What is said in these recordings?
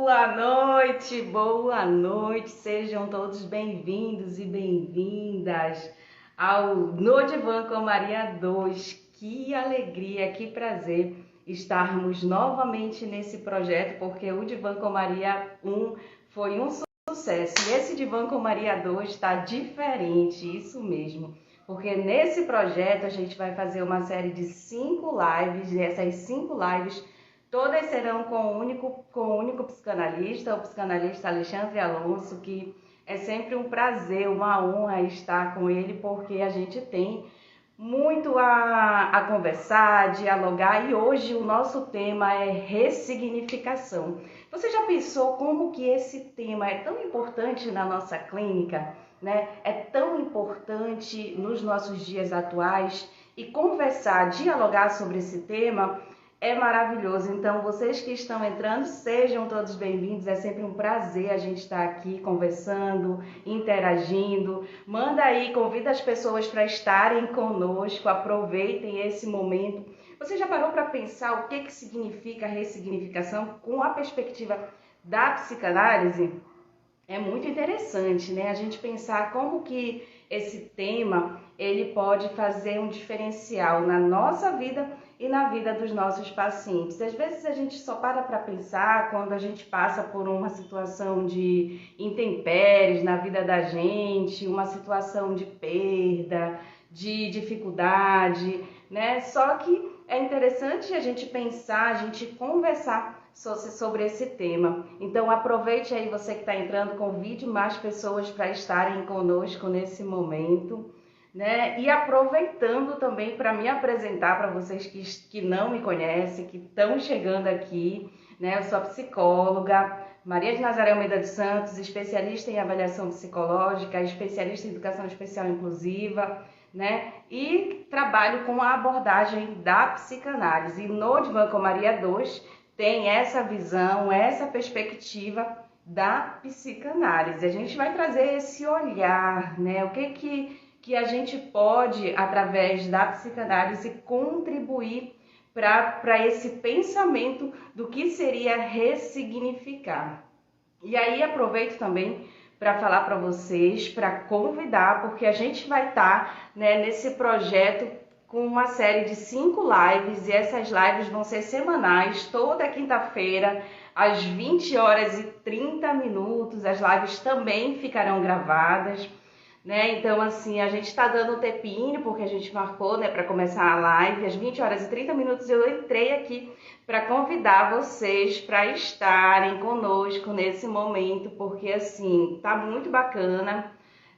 Boa noite, sejam todos bem-vindos e bem-vindas ao No Divã com Maria 2. Que alegria, que prazer estarmos novamente nesse projeto, porque o Divã com Maria 1 foi um sucesso e esse Divã com Maria 2 está diferente, isso mesmo. Porque nesse projeto a gente vai fazer uma série de 5 lives, e essas 5 lives todas serão com o único psicanalista, o psicanalista Alexandre Alonso, que é sempre um prazer, uma honra estar com ele, porque a gente tem muito a conversar, a dialogar, e hoje o nosso tema é ressignificação. Você já pensou como que esse tema é tão importante na nossa clínica, né? É tão importante nos nossos dias atuais, e conversar, dialogar sobre esse tema é maravilhoso. Então, vocês que estão entrando, sejam todos bem-vindos. É sempre um prazer a gente estar aqui conversando, interagindo. Manda aí, convida as pessoas para estarem conosco, aproveitem esse momento. Você já parou para pensar o que significa ressignificação com a perspectiva da psicanálise? É muito interessante, né? A gente pensar como que esse tema ele pode fazer um diferencial na nossa vida e na vida dos nossos pacientes. Às vezes a gente só para pensar quando a gente passa por uma situação de intempéries na vida da gente, uma situação de perda, de dificuldade, né? Só que é interessante a gente pensar, a gente conversar sobre esse tema. Então aproveite aí, você que está entrando, convide mais pessoas para estarem conosco nesse momento, né? E aproveitando também para me apresentar para vocês que não me conhecem, que estão chegando aqui, né? Eu sou a psicóloga Maria de Nazaré Almeida dos Santos, especialista em avaliação psicológica, especialista em educação especial inclusiva, né? E trabalho com a abordagem da psicanálise. E no Divã com Maria 2 tem essa visão, essa perspectiva da psicanálise. A gente vai trazer esse olhar, né? O que a gente pode, através da psicanálise, contribuir para esse pensamento do que seria ressignificar. E aí aproveito também para falar para vocês, para convidar, porque a gente vai estar, né, nesse projeto com uma série de 5 lives, e essas lives vão ser semanais, toda quinta-feira, às 20h30. As lives também ficarão gravadas, né? Então, assim, a gente está dando um tempinho, porque a gente marcou, né, para começar a live, às 20h30 eu entrei aqui para convidar vocês para estarem conosco nesse momento, porque, assim, tá muito bacana.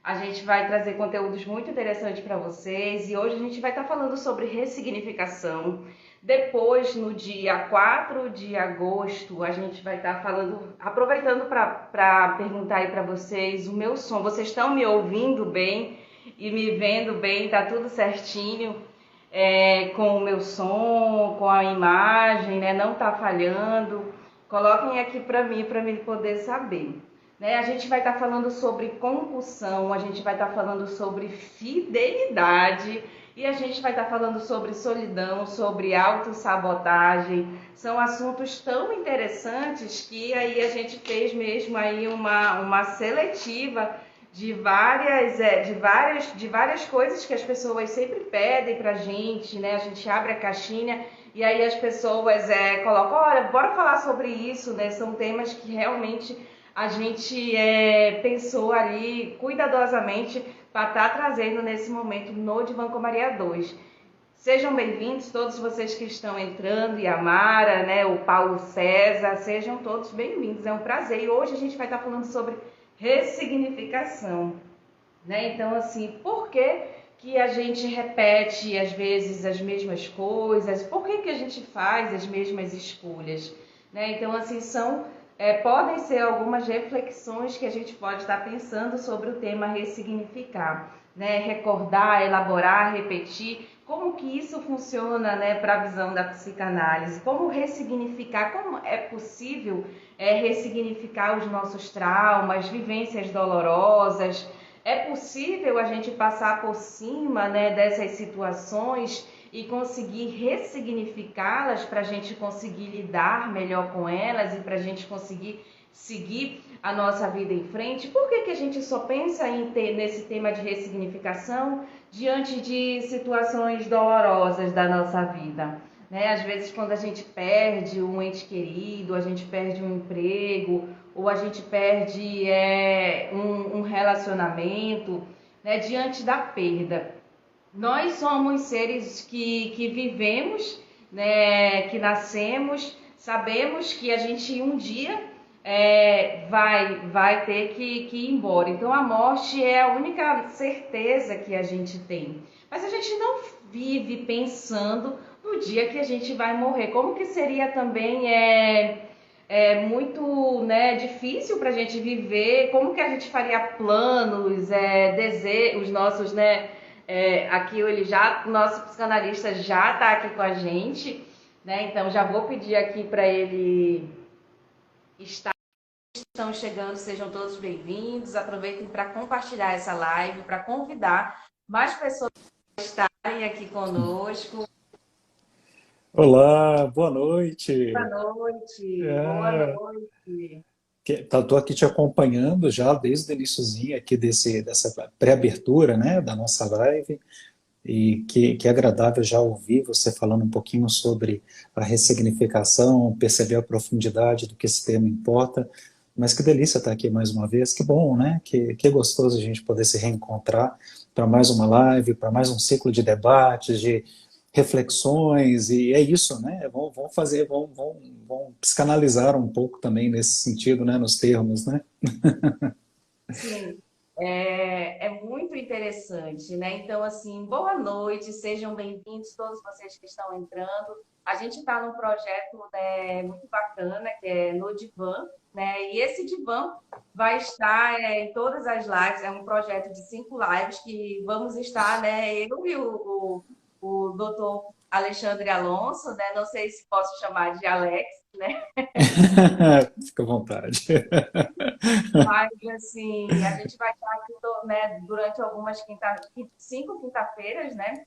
A gente vai trazer conteúdos muito interessantes para vocês, e hoje a gente vai estar falando sobre ressignificação. Depois, no dia 4 de agosto, a gente vai estar falando, aproveitando para perguntar aí para vocês o meu som. Vocês estão me ouvindo bem e me vendo bem? Tá tudo certinho com o meu som, com a imagem, né? Não tá falhando? Coloquem aqui para mim poder saber. Né? A gente vai estar falando sobre compulsão, a gente vai estar falando sobre fidelidade, e a gente vai estar falando sobre solidão, sobre autossabotagem. São assuntos tão interessantes que aí a gente fez mesmo aí uma seletiva de várias coisas que as pessoas sempre pedem pra gente, né? A gente abre a caixinha e aí as pessoas colocam, olha, bora falar sobre isso, né? São temas que realmente a gente pensou ali cuidadosamente para estar trazendo nesse momento no Divã com Maria 2. Sejam bem-vindos todos vocês que estão entrando, e a Mara, né, o Paulo César, sejam todos bem-vindos, é um prazer. E hoje a gente vai estar falando sobre ressignificação, né? Então, assim, por que a gente repete às vezes as mesmas coisas? Por que a gente faz as mesmas escolhas, né? Então, assim, podem ser algumas reflexões que a gente pode estar pensando sobre o tema ressignificar, né? Recordar, elaborar, repetir, como que isso funciona, né, para a visão da psicanálise, como ressignificar, como é possível ressignificar os nossos traumas, vivências dolorosas. É possível a gente passar por cima, né, dessas situações e conseguir ressignificá-las para a gente conseguir lidar melhor com elas e para a gente conseguir seguir a nossa vida em frente. Por que que a gente só pensa nesse tema de ressignificação diante de situações dolorosas da nossa vida? Né? Às vezes, quando a gente perde um ente querido, a gente perde um emprego, ou a gente perde um relacionamento, né? Diante da perda. Nós somos seres que vivemos, né, que nascemos, sabemos que a gente um dia vai ter que ir embora. Então a morte é a única certeza que a gente tem. Mas a gente não vive pensando no dia que a gente vai morrer. Como que seria também muito, né, difícil para a gente viver? Como que a gente faria planos, desejos, os nossos, né? Aqui o nosso psicanalista já está aqui com a gente, né? Então já vou pedir aqui para ele estar. Estão chegando, sejam todos bem-vindos. Aproveitem para compartilhar essa live, para convidar mais pessoas a estarem aqui conosco. Olá, boa noite. Boa noite, boa É, noite. Estou aqui te acompanhando já desde o iniciozinho aqui dessa pré-abertura, né, da nossa live, e que é agradável já ouvir você falando um pouquinho sobre a ressignificação, perceber a profundidade do que esse tema importa. Mas que delícia estar aqui mais uma vez, que bom, né? Que gostoso a gente poder se reencontrar para mais uma live, para mais um ciclo de debates, de reflexões, e é isso, né? Vamos fazer, vamos psicanalizar um pouco também nesse sentido, né? Nos termos, né? Sim, é muito interessante, né? Então, assim, boa noite, sejam bem-vindos todos vocês que estão entrando. A gente está num projeto, né, muito bacana, que é no Divã, né? E esse Divã vai estar em todas as lives, é um projeto de 5 lives que vamos estar, né? Eu e o doutor Alexandre Alonso, né? Não sei se posso chamar de Alex, né? Fica à vontade. Mas, assim, a gente vai estar aqui, né, durante algumas 5 quinta-feiras, né?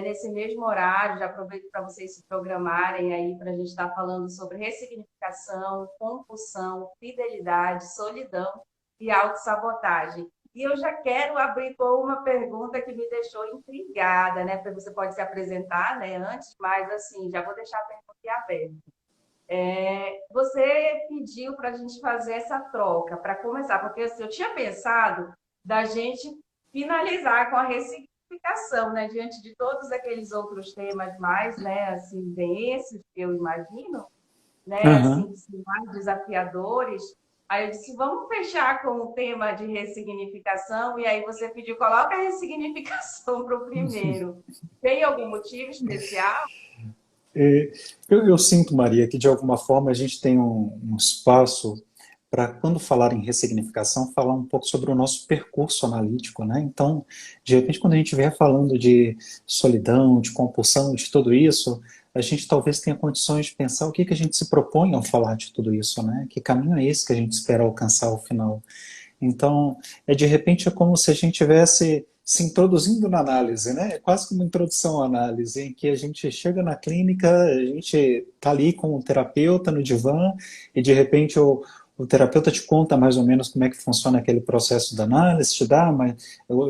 Nesse mesmo horário, já aproveito para vocês se programarem aí para a gente estar falando sobre ressignificação, compulsão, fidelidade, solidão e autossabotagem. E eu já quero abrir com uma pergunta que me deixou intrigada, né? Porque você pode se apresentar, né, antes, mas assim, já vou deixar a pergunta aqui aberta. Você pediu para a gente fazer essa troca, para começar, porque assim, eu tinha pensado da gente finalizar com a ressignificação, né? Diante de todos aqueles outros temas mais, né, assim, densos, que eu imagino, né, assim, Aham. que são mais desafiadores. Aí eu disse, vamos fechar com o tema de ressignificação, e aí você pediu, coloca a ressignificação para o primeiro. Tem algum motivo especial? É, eu sinto, Maria, que de alguma forma a gente tem um espaço para, quando falar em ressignificação, falar um pouco sobre o nosso percurso analítico, né? Então, de repente, quando a gente vier falando de solidão, de compulsão, de tudo isso, a gente talvez tenha condições de pensar o que que a gente se propõe ao falar de tudo isso, né? Que caminho é esse que a gente espera alcançar ao final? Então, de repente é como se a gente tivesse se introduzindo na análise, né? É quase como uma introdução à análise, em que a gente chega na clínica, a gente está ali com o terapeuta no divã, e de repente o terapeuta te conta mais ou menos como é que funciona aquele processo da análise, te dá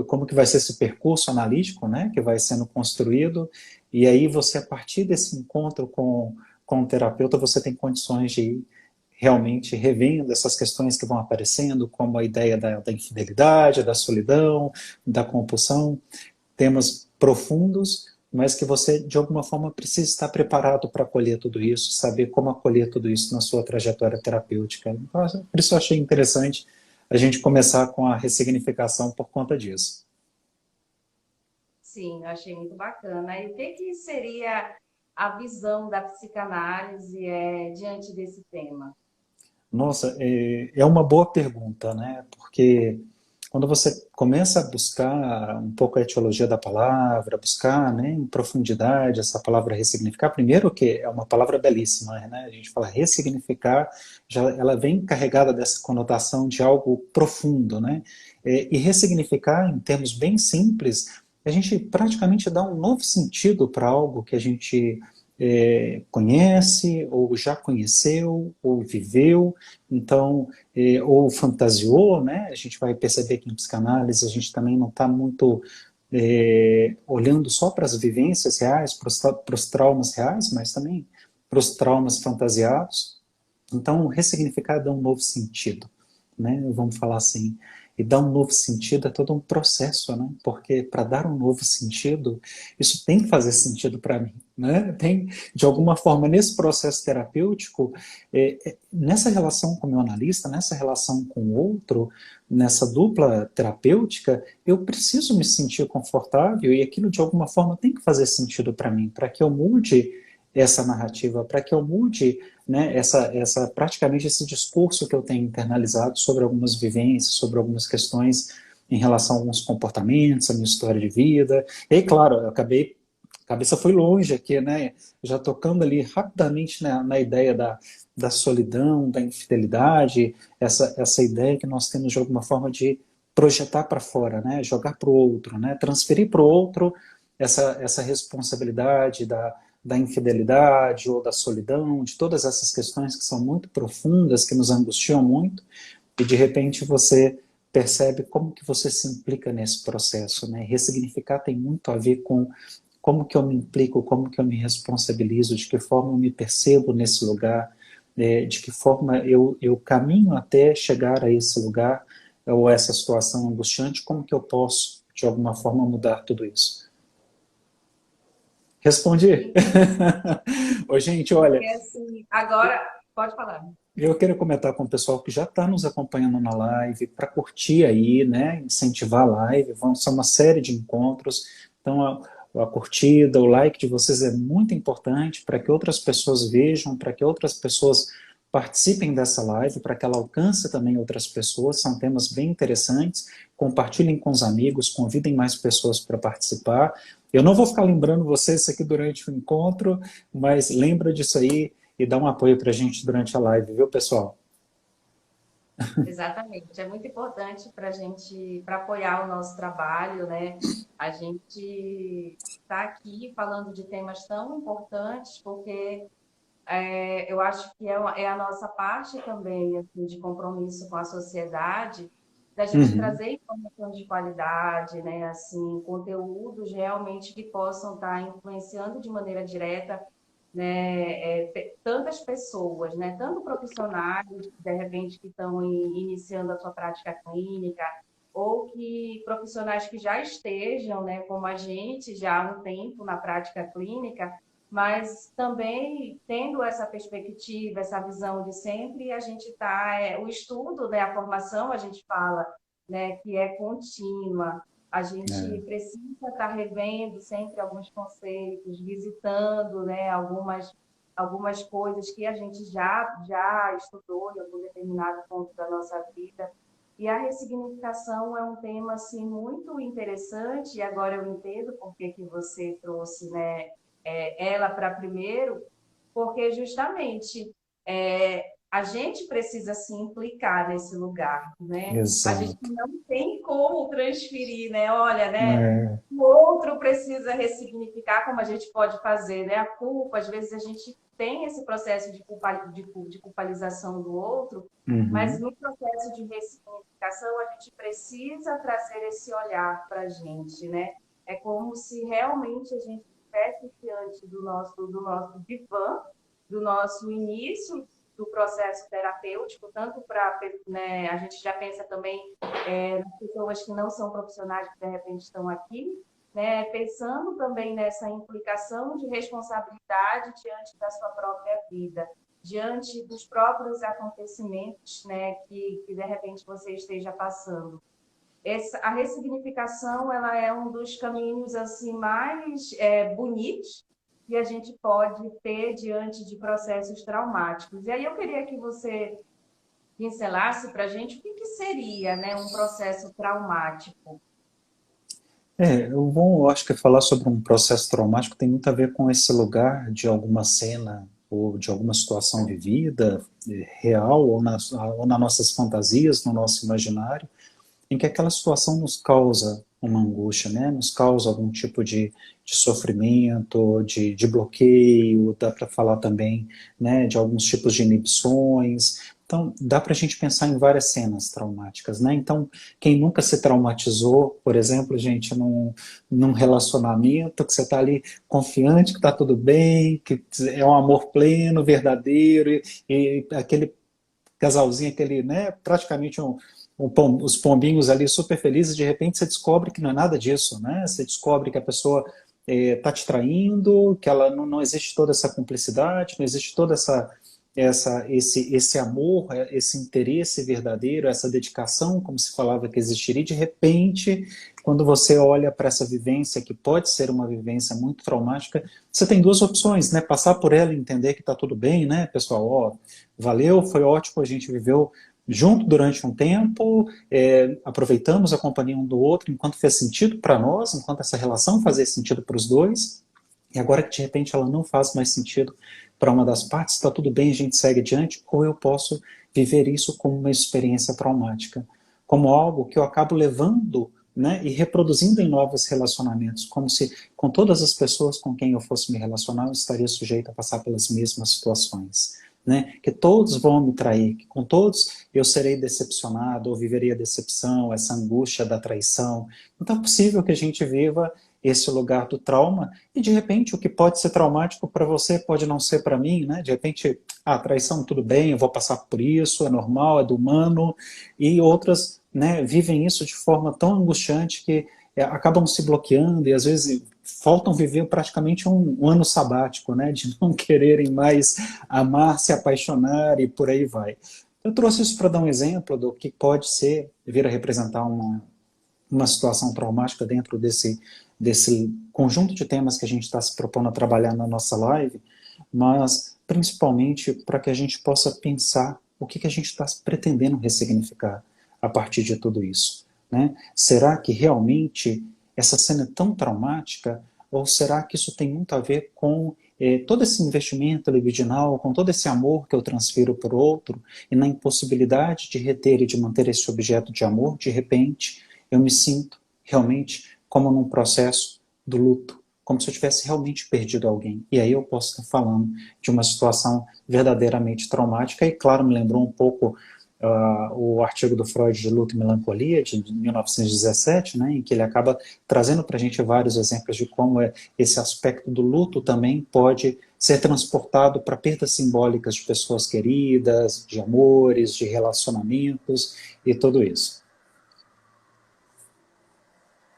como que vai ser esse percurso analítico, né? Que vai sendo construído, e aí você, a partir desse encontro com o terapeuta, você tem condições de ir realmente revendo essas questões que vão aparecendo, como a ideia da infidelidade, da solidão, da compulsão, temas profundos, mas que você, de alguma forma, precisa estar preparado para acolher tudo isso, saber como acolher tudo isso na sua trajetória terapêutica. Então, por isso eu achei interessante a gente começar com a ressignificação por conta disso. Sim, eu achei muito bacana. E o que que seria a visão da psicanálise diante desse tema? Nossa, é uma boa pergunta, né? Porque quando você começa a buscar um pouco a etiologia da palavra, buscar, né, em profundidade essa palavra ressignificar, primeiro que é uma palavra belíssima, né? A gente fala ressignificar, já ela vem carregada dessa conotação de algo profundo, né? E ressignificar, em termos bem simples, a gente praticamente dá um novo sentido para algo que a gente conhece, ou já conheceu, ou viveu, então, ou fantasiou, né? A gente vai perceber que em psicanálise a gente também não está muito olhando só para as vivências reais, para os traumas reais, mas também para os traumas fantasiados. Então, ressignificar dá um novo sentido, né? Vamos falar assim. E dar um novo sentido é todo um processo, né? Porque para dar um novo sentido, isso tem que fazer sentido para mim, né? Tem, de alguma forma, nesse processo terapêutico, nessa relação com o meu analista, nessa relação com o outro, nessa dupla terapêutica, eu preciso me sentir confortável e aquilo, de alguma forma, tem que fazer sentido para mim, para que eu mude essa narrativa, para que eu mude, né, praticamente esse discurso que eu tenho internalizado sobre algumas vivências, sobre algumas questões em relação a alguns comportamentos, a minha história de vida. E aí, claro, a cabeça foi longe aqui, né, já tocando ali rapidamente na ideia da solidão, da infidelidade, essa ideia que nós temos de alguma forma de projetar para fora, né, jogar para o outro, né, transferir para o outro essa responsabilidade da infidelidade ou da solidão, de todas essas questões que são muito profundas, que nos angustiam muito, e de repente você percebe como que você se implica nesse processo, né? Ressignificar tem muito a ver com como que eu me implico, como que eu me responsabilizo, de que forma eu me percebo nesse lugar, de que forma eu caminho até chegar a esse lugar, ou essa situação angustiante, como que eu posso, de alguma forma, mudar tudo isso. Respondi. Sim, Ô, gente, olha, porque assim, agora, pode falar. eu quero comentar com o pessoal que já está nos acompanhando na live, para curtir aí, né? Incentivar a live. Vão ser uma série de encontros. Então, a curtida, o like de vocês é muito importante para que outras pessoas vejam, para que outras pessoas participem dessa live, para que ela alcance também outras pessoas. São temas bem interessantes. Compartilhem com os amigos, convidem mais pessoas para participar. Eu não vou ficar lembrando vocês aqui durante o encontro, mas lembra disso aí e dá um apoio para a gente durante a live, viu, pessoal? Exatamente, é muito importante para a gente, para apoiar o nosso trabalho, né? A gente está aqui falando de temas tão importantes, porque eu acho que é a nossa parte também, assim, de compromisso com a sociedade, da gente Uhum. trazer informação de qualidade, né? Assim, conteúdos realmente que possam estar influenciando de maneira direta, né, tantas pessoas, né, tanto profissionais, de repente, que estão iniciando a sua prática clínica, ou que profissionais que já estejam, né, como a gente, já há um tempo na prática clínica, mas também tendo essa perspectiva, essa visão de sempre, a gente está, o estudo, né, a formação, a gente fala, né, que é contínua, a gente É. precisa estar revendo sempre alguns conceitos, visitando, né, algumas coisas que a gente já estudou em algum determinado ponto da nossa vida. E a ressignificação é um tema assim muito interessante, e agora eu entendo por que que você trouxe, né, ela para primeiro, porque justamente a gente precisa se implicar nesse lugar, né? A gente Exato. não tem como transferir, né? Olha, né? É. O outro precisa ressignificar, como a gente pode fazer, né? A culpa, às vezes a gente tem esse processo de culpabilização do outro, mas Uhum. no processo de ressignificação a gente precisa trazer esse olhar para a gente, né? É como se realmente a gente estivesse diante do nosso divã, do nosso início do processo terapêutico, tanto para, né, a gente já pensa também nas pessoas que não são profissionais que de repente estão aqui, né, pensando também nessa implicação de responsabilidade diante da sua própria vida, diante dos próprios acontecimentos, né, que de repente você esteja passando. A ressignificação ela é um dos caminhos assim mais bonitos que a gente pode ter diante de processos traumáticos. E aí eu queria que você pincelasse para a gente o que, que seria, né, um processo traumático. Eu acho que falar sobre um processo traumático tem muito a ver com esse lugar de alguma cena ou de alguma situação vivida, real, ou nas nossas fantasias, no nosso imaginário, em que aquela situação nos causa uma angústia, né? Nos causa algum tipo de sofrimento, de bloqueio, dá para falar também, né, de alguns tipos de inibições. Então, dá para a gente pensar em várias cenas traumáticas, né? Então, quem nunca se traumatizou, por exemplo, gente, num relacionamento, que você está ali confiante que está tudo bem, que é um amor pleno, verdadeiro, e aquele casalzinho, aquele, né, praticamente os pombinhos ali super felizes, de repente você descobre que não é nada disso, né? Você descobre que a pessoa está te traindo, que ela não existe toda essa cumplicidade, não existe toda esse amor, esse interesse verdadeiro, essa dedicação, como se falava que existiria. De repente, quando você olha para essa vivência, que pode ser uma vivência muito traumática, você tem duas opções, né? Passar por ela e entender que está tudo bem, né, pessoal? Ó, valeu, foi ótimo, a gente viveu junto durante um tempo, aproveitamos a companhia um do outro enquanto fez sentido para nós, enquanto essa relação fazia sentido para os dois, e agora que de repente ela não faz mais sentido para uma das partes, está tudo bem, a gente segue adiante, ou eu posso viver isso como uma experiência traumática, como algo que eu acabo levando, né, e reproduzindo em novos relacionamentos, como se com todas as pessoas com quem eu fosse me relacionar, eu estaria sujeito a passar pelas mesmas situações. Né? Que todos vão me trair, que com todos eu serei decepcionado, ou viveria a decepção, essa angústia da traição. Então é possível que a gente viva esse lugar do trauma, e de repente o que pode ser traumático para você pode não ser para mim, né? De repente, traição, tudo bem, eu vou passar por isso, é normal, é do humano, e outras, né, vivem isso de forma tão angustiante que acabam se bloqueando e às vezes faltam viver praticamente um ano sabático, né, de não quererem mais amar, se apaixonar e por aí vai. Eu trouxe isso para dar um exemplo do que pode ser, vir a representar uma situação traumática dentro desse conjunto de temas que a gente está se propondo a trabalhar na nossa live, mas principalmente para que a gente possa pensar o que a gente está pretendendo ressignificar a partir de tudo isso. Né? Será que realmente essa cena é tão traumática, ou será que isso tem muito a ver com todo esse investimento libidinal, com todo esse amor que eu transfiro para o outro, e na impossibilidade de reter e de manter esse objeto de amor, de repente eu me sinto realmente como num processo do luto, como se eu tivesse realmente perdido alguém. E aí eu posso estar falando de uma situação verdadeiramente traumática, e claro, me lembrou um pouco o artigo do Freud de Luto e Melancolia, de 1917, né, em que ele acaba trazendo para a gente vários exemplos de como esse aspecto do luto também pode ser transportado para perdas simbólicas de pessoas queridas, de amores, de relacionamentos e tudo isso.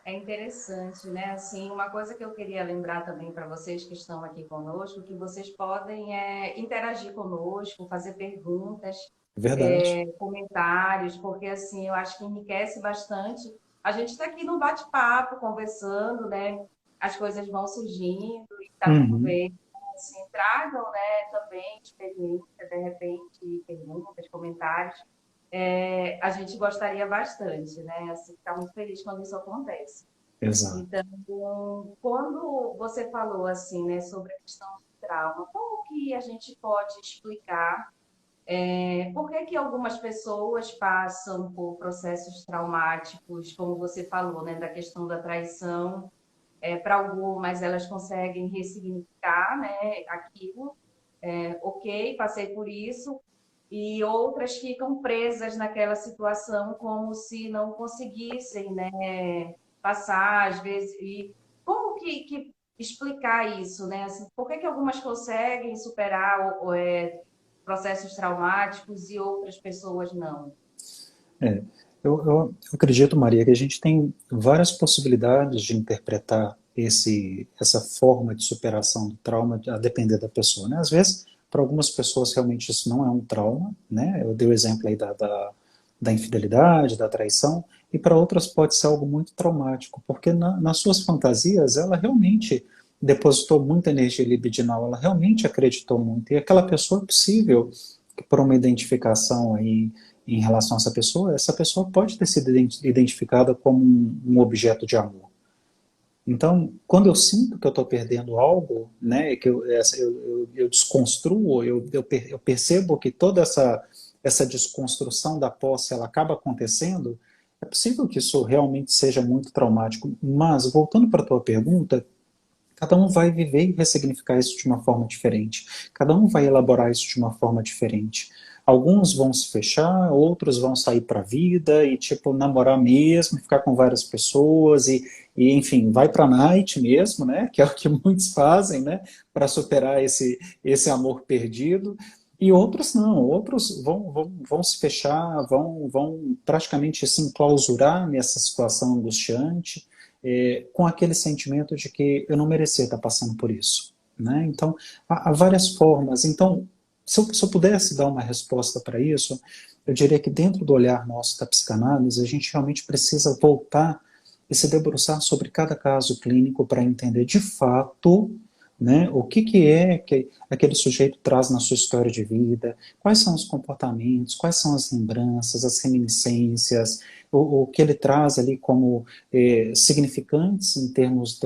É interessante, né? Assim, uma coisa que eu queria lembrar também para vocês que estão aqui conosco, que vocês podem interagir conosco, fazer perguntas, Verdade. comentários, porque assim, eu acho que enriquece bastante. A gente está aqui no bate-papo, conversando, né? As coisas vão surgindo e está tudo Uhum. bem. Assim, tragam, né, também experiência, de repente, perguntas, comentários. A gente gostaria bastante, né? Assim, ficar muito feliz quando isso acontece. Exato. Então, quando você falou assim, né, sobre a questão do trauma, como que a gente pode explicar por que que algumas pessoas passam por processos traumáticos, como você falou, né, da questão da traição? Para algumas elas conseguem ressignificar, né, aquilo, ok, passei por isso, e outras ficam presas naquela situação como se não conseguissem, né, passar, às vezes. E como que explicar isso, né? Assim, por que que algumas conseguem superar processos traumáticos e outras pessoas não? É, eu acredito, Maria, que a gente tem várias possibilidades de interpretar essa forma de superação do trauma, a depender da pessoa. Né? Às vezes, para algumas pessoas, realmente isso não é um trauma. Né? Eu dei o exemplo aí da infidelidade, da traição, e para outras pode ser algo muito traumático, porque nas suas fantasias, ela realmente depositou muita energia libidinal, ela realmente acreditou muito. E aquela pessoa é possível que por uma identificação aí em relação a essa pessoa pode ter sido identificada como um objeto de amor. Então, quando eu sinto que eu estou perdendo algo, né, que eu desconstruo, eu percebo que toda essa desconstrução da posse ela acaba acontecendo, É possível que isso realmente seja muito traumático, mas, voltando para a tua pergunta, cada um vai viver e ressignificar isso de uma forma diferente. Cada um vai elaborar isso de uma forma diferente. Alguns vão se fechar, outros vão sair para a vida e, tipo, namorar mesmo, ficar com várias pessoas enfim, vai para a night mesmo, né? Que é o que muitos fazem, né? Para superar esse amor perdido. E outros não, outros vão se fechar, vão praticamente se enclausurar nessa situação angustiante, com aquele sentimento de que eu não merecia estar passando por isso. Né? Então, há várias formas. Então, se eu pudesse dar uma resposta para isso, eu diria que dentro do olhar nosso da psicanálise, a gente realmente precisa voltar e se debruçar sobre cada caso clínico para entender de fato, né, o que é que aquele sujeito traz na sua história de vida, quais são os comportamentos, quais são as lembranças, as reminiscências, o que ele traz ali como significantes em termos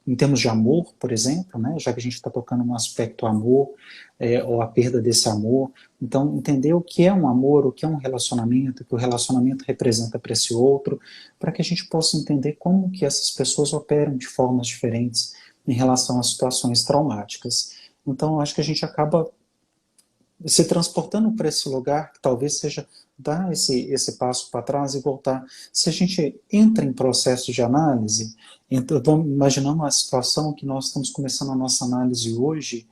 em termos de amor, por exemplo, né, já que a gente está tocando no aspecto amor, ou a perda desse amor. Então, entender o que é um amor, o que é um relacionamento, o que o relacionamento representa para esse outro, para que a gente possa entender como que essas pessoas operam de formas diferentes em relação a situações traumáticas. Então, eu acho que a gente acaba se transportando para esse lugar, que talvez seja dar esse passo para trás e voltar. Se a gente entra em processo de análise, então, vamos imaginar uma situação que nós estamos começando a nossa análise hoje,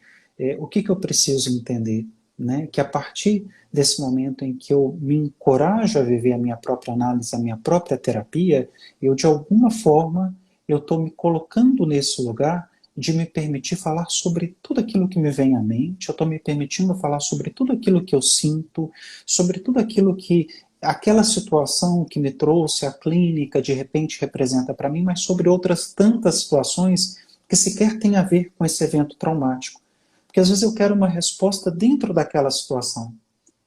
o que eu preciso entender? Né? Que a partir desse momento em que eu me encorajo a viver a minha própria análise, a minha própria terapia, eu de alguma forma eu estou me colocando nesse lugar de me permitir falar sobre tudo aquilo que me vem à mente, eu estou me permitindo falar sobre tudo aquilo que eu sinto, sobre tudo aquilo que aquela situação que me trouxe à clínica de repente representa para mim, mas sobre outras tantas situações que sequer têm a ver com esse evento traumático. Porque às vezes eu quero uma resposta dentro daquela situação,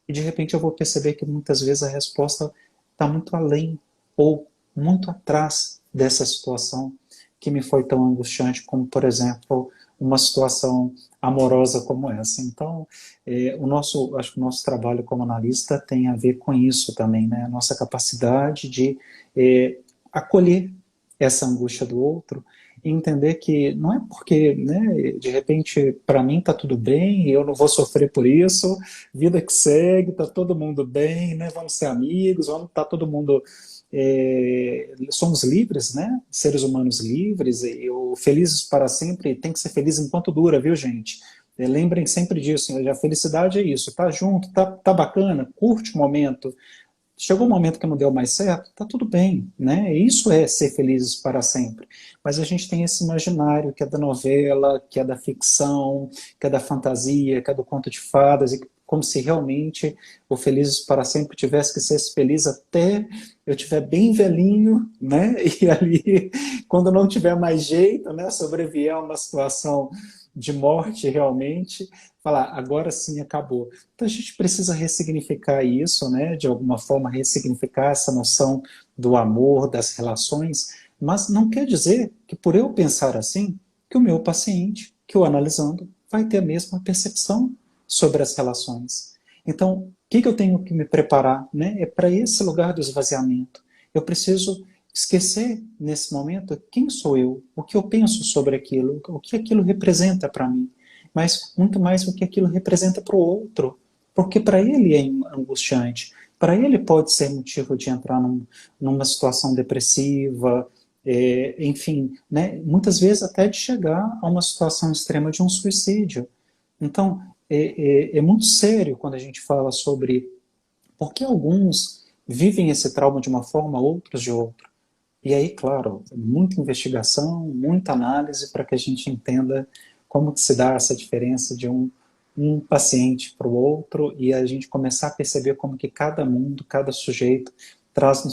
e de repente eu vou perceber que muitas vezes a resposta está muito além ou muito atrás dessa situação que me foi tão angustiante como, por exemplo, uma situação amorosa como essa. Então, acho que o nosso trabalho como analista tem a ver com isso também, né? A nossa capacidade de acolher essa angústia do outro e entender que não é porque, né, de repente, para mim está tudo bem, eu não vou sofrer por isso, vida que segue, está todo mundo bem, né, vamos ser amigos, vamos estar todo mundo... somos livres, né? Seres humanos livres, e o felizes para sempre tem que ser feliz enquanto dura, viu, gente? Lembrem sempre disso, a felicidade é isso, tá junto, tá bacana, curte o momento. Chegou um momento que não deu mais certo, tá tudo bem, né? Isso é ser felizes para sempre. Mas a gente tem esse imaginário que é da novela, que é da ficção, que é da fantasia, que é do conto de fadas, e como se realmente o felizes para sempre tivesse que ser feliz até eu tiver bem velhinho, né? E ali, quando não tiver mais jeito, né? Sobreviver a uma situação de morte realmente, falar, agora sim acabou. Então a gente precisa ressignificar isso, né? De alguma forma ressignificar essa noção do amor, das relações, mas não quer dizer que por eu pensar assim, que o meu paciente, que o analisando, vai ter a mesma percepção sobre as relações. Então, o que eu tenho que me preparar, né? É para esse lugar do esvaziamento. Eu preciso esquecer nesse momento quem sou eu, o que eu penso sobre aquilo, o que aquilo representa para mim, mas muito mais o que aquilo representa para o outro, porque para ele é angustiante, para ele pode ser motivo de entrar numa situação depressiva, enfim, né, muitas vezes até de chegar a uma situação extrema de um suicídio. Então, é muito sério quando a gente fala sobre por que alguns vivem esse trauma de uma forma, outros de outra. E aí, claro, muita investigação, muita análise para que a gente entenda como que se dá essa diferença de um paciente para o outro e a gente começar a perceber como que cada mundo, cada sujeito traz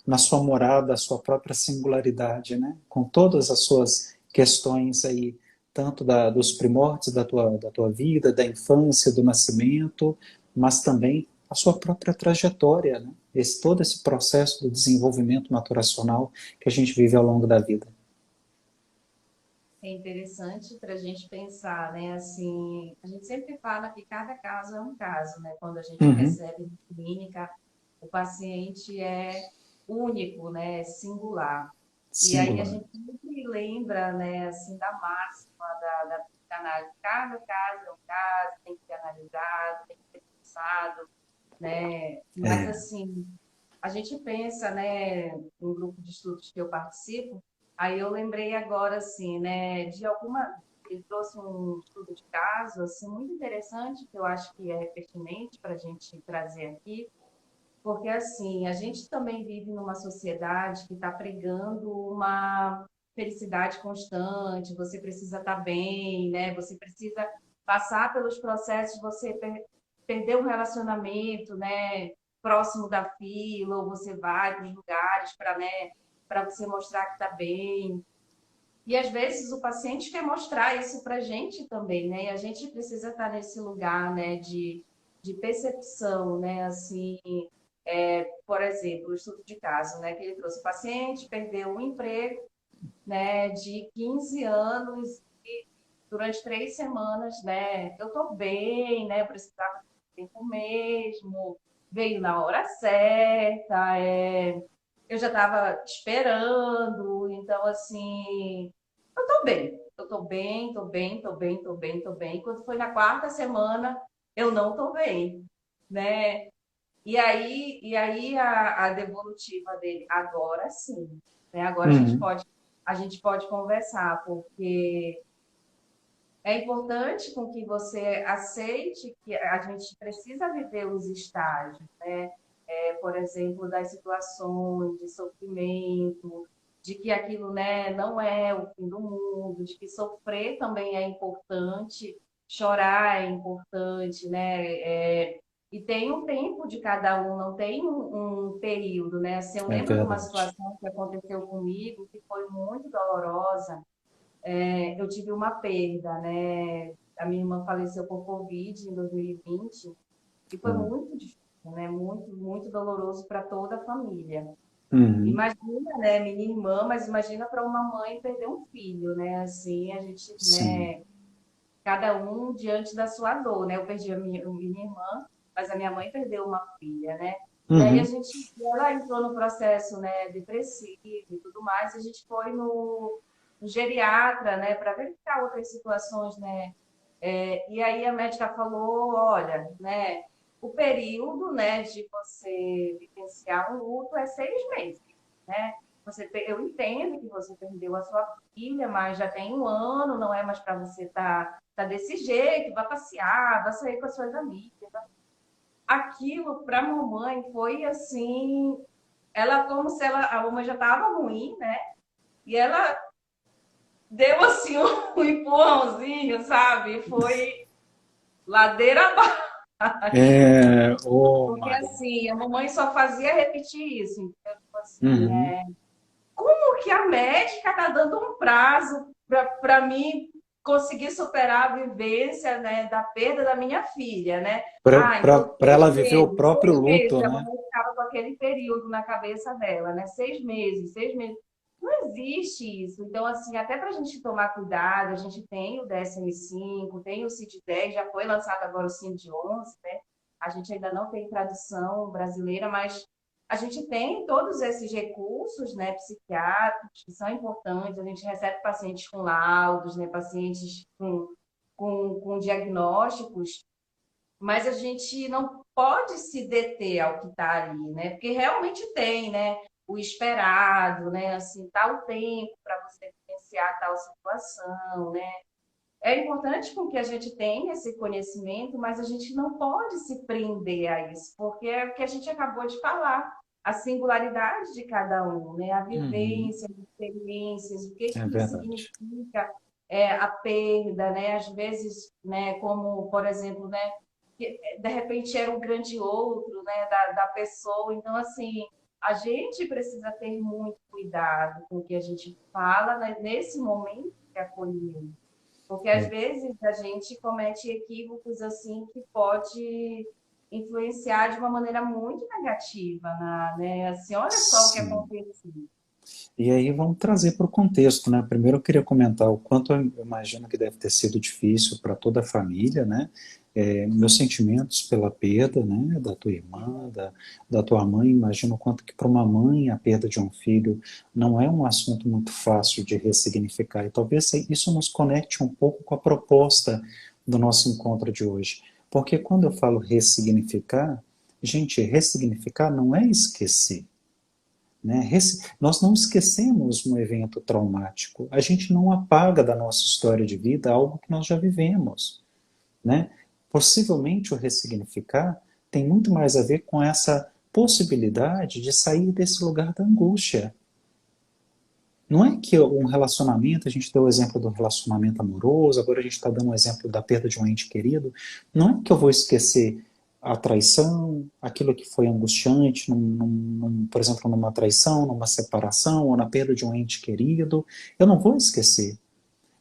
na sua morada a sua própria singularidade, né? Com todas as suas questões aí, tanto dos primórdios da tua vida, da infância, do nascimento, mas também a sua própria trajetória, né? Todo esse processo do desenvolvimento maturacional que a gente vive ao longo da vida. É interessante para a gente pensar, né? Assim, a gente sempre fala que cada caso é um caso, né? Quando a gente Uhum. recebe na clínica o paciente é único, né, é singular. E aí a Singular. gente sempre lembra, né, assim, da máxima da psicanálise. Cada caso é um caso, tem que ser analisado, tem que ser pensado, né? Mas, É. assim, a gente pensa, né, no grupo de estudos que eu participo, aí eu lembrei agora, assim, né, de alguma... Ele trouxe um estudo de caso, assim, muito interessante, que eu acho que é pertinente para a gente trazer aqui, porque, assim, a gente também vive numa sociedade que está pregando uma felicidade constante, você precisa estar bem, né? Você precisa passar pelos processos, você perder um relacionamento, né? Próximo da fila, ou você vai para os lugares para, né? Para você mostrar que está bem. E às vezes o paciente quer mostrar isso para a gente também, né? E a gente precisa estar nesse lugar, né? De percepção, né? Assim, por exemplo, o estudo de caso, né, que ele trouxe. O paciente perdeu um emprego, né, de 15 anos e durante 3 semanas, né, eu tô bem, né, eu precisava de tempo mesmo, veio na hora certa, eu já estava esperando, então, assim, eu tô bem, eu tô bem, tô bem, tô bem, tô bem, tô bem. Quando foi na quarta semana, eu não tô bem, né? E aí a devolutiva dele, agora sim, né? Agora Uhum. a gente pode conversar, porque é importante com que você aceite que a gente precisa viver os estágios, né? Por exemplo, das situações de sofrimento, de que aquilo, né, não é o fim do mundo, de que sofrer também é importante, chorar é importante, né? E tem um tempo de cada um, não tem um período, né? Assim, eu É lembro de uma verdade. situação que aconteceu comigo que foi muito dolorosa. Eu tive uma perda, né? A minha irmã faleceu por Covid em 2020 e foi Bom. muito difícil, né? Muito, muito doloroso para toda a família. Uhum. Imagina, né, minha irmã, mas imagina para uma mãe perder um filho, né? Assim, a gente, Sim. né, cada um diante da sua dor, né? Eu perdi a minha irmã, mas a minha mãe perdeu uma filha, né? E aí a Uhum. gente, ela entrou no processo, né, depressivo e tudo mais, e a gente foi no geriatra, né, para verificar outras situações, né? E aí a médica falou, olha, né, o período, né, de você vivenciar um luto é 6 meses, né? Eu entendo que você perdeu a sua filha, mas já tem um ano, não é mais para você tá desse jeito, vai passear, vai sair com as suas amigas. Aquilo para a mamãe foi assim, ela como se a mamãe já estava ruim, né? E ela deu assim um empurrãozinho, sabe? Foi ladeira abaixo. Porque Maria. assim, a mamãe só fazia repetir isso. Então, tipo assim, Uhum. como que a médica tá dando um prazo para mim conseguir superar a vivência, né, da perda da minha filha, né? Ah, então Para ela viver o próprio 6 meses, luto, a né? mamãe ficava com aquele período na cabeça dela, né? 6 meses, 6 meses. Não existe isso. Então, assim, até para a gente tomar cuidado, a gente tem o DSM-5, tem o CID-10, já foi lançado agora o CID-11, né? A gente ainda não tem tradução brasileira, mas a gente tem todos esses recursos, né, psiquiátricos que são importantes. A gente recebe pacientes com laudos, né, pacientes com diagnósticos, mas a gente não pode se deter ao que está ali, né? Porque realmente tem, né? O esperado, né? Assim, tal tempo para você vivenciar tal situação, né? É importante com que a gente tenha esse conhecimento, mas a gente não pode se prender a isso, porque é o que a gente acabou de falar, a singularidade de cada um, né? A Uhum. vivência, as experiências, o que É que verdade. significa a perda, né? Às vezes, né? Como, por exemplo, né? Que, de repente era um grande outro, né? Da pessoa. Então, assim, a gente precisa ter muito cuidado com o que a gente fala, né, nesse momento de acolhimento. Porque às É. vezes a gente comete equívocos assim que pode influenciar de uma maneira muito negativa, né? Assim, olha só o que Sim. aconteceu. E aí vamos trazer para o contexto, né? Primeiro eu queria comentar o quanto eu imagino que deve ter sido difícil para toda a família, né? meus sentimentos pela perda, né, da tua irmã, da tua mãe. Imagino o quanto que para uma mãe a perda de um filho não é um assunto muito fácil de ressignificar. E talvez isso nos conecte um pouco com a proposta do nosso encontro de hoje. Porque quando eu falo ressignificar, gente, ressignificar não é esquecer. Né? Nós não esquecemos um evento traumático. A gente não apaga da nossa história de vida algo que nós já vivemos. Né? Possivelmente o ressignificar tem muito mais a ver com essa possibilidade de sair desse lugar da angústia. Não é que um relacionamento, a gente deu o exemplo do relacionamento amoroso, agora a gente está dando o exemplo da perda de um ente querido, não é que eu vou esquecer a traição, aquilo que foi angustiante, por exemplo, numa traição, numa separação, ou na perda de um ente querido, eu não vou esquecer,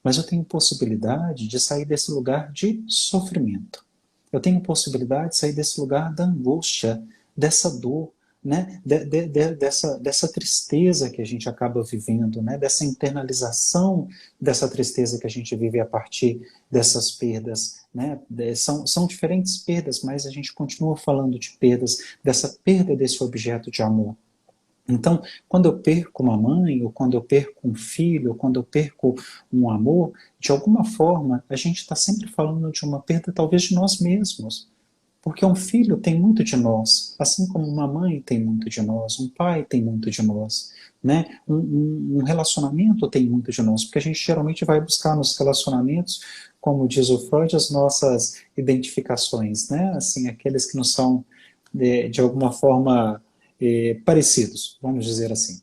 mas eu tenho possibilidade de sair desse lugar de sofrimento. Eu tenho possibilidade de sair desse lugar da angústia, dessa dor, né? Dessa tristeza que a gente acaba vivendo, né? Dessa internalização dessa tristeza que a gente vive a partir dessas perdas. Né? São diferentes perdas, mas a gente continua falando de perdas, dessa perda desse objeto de amor. Então, quando eu perco uma mãe, ou quando eu perco um filho, ou quando eu perco um amor, de alguma forma, a gente está sempre falando de uma perda talvez de nós mesmos. Porque um filho tem muito de nós, assim como uma mãe tem muito de nós, um pai tem muito de nós, né? Um relacionamento tem muito de nós, porque a gente geralmente vai buscar nos relacionamentos, como diz o Freud, as nossas identificações, né? Assim, aqueles que não são, de alguma forma, parecidos, vamos dizer assim.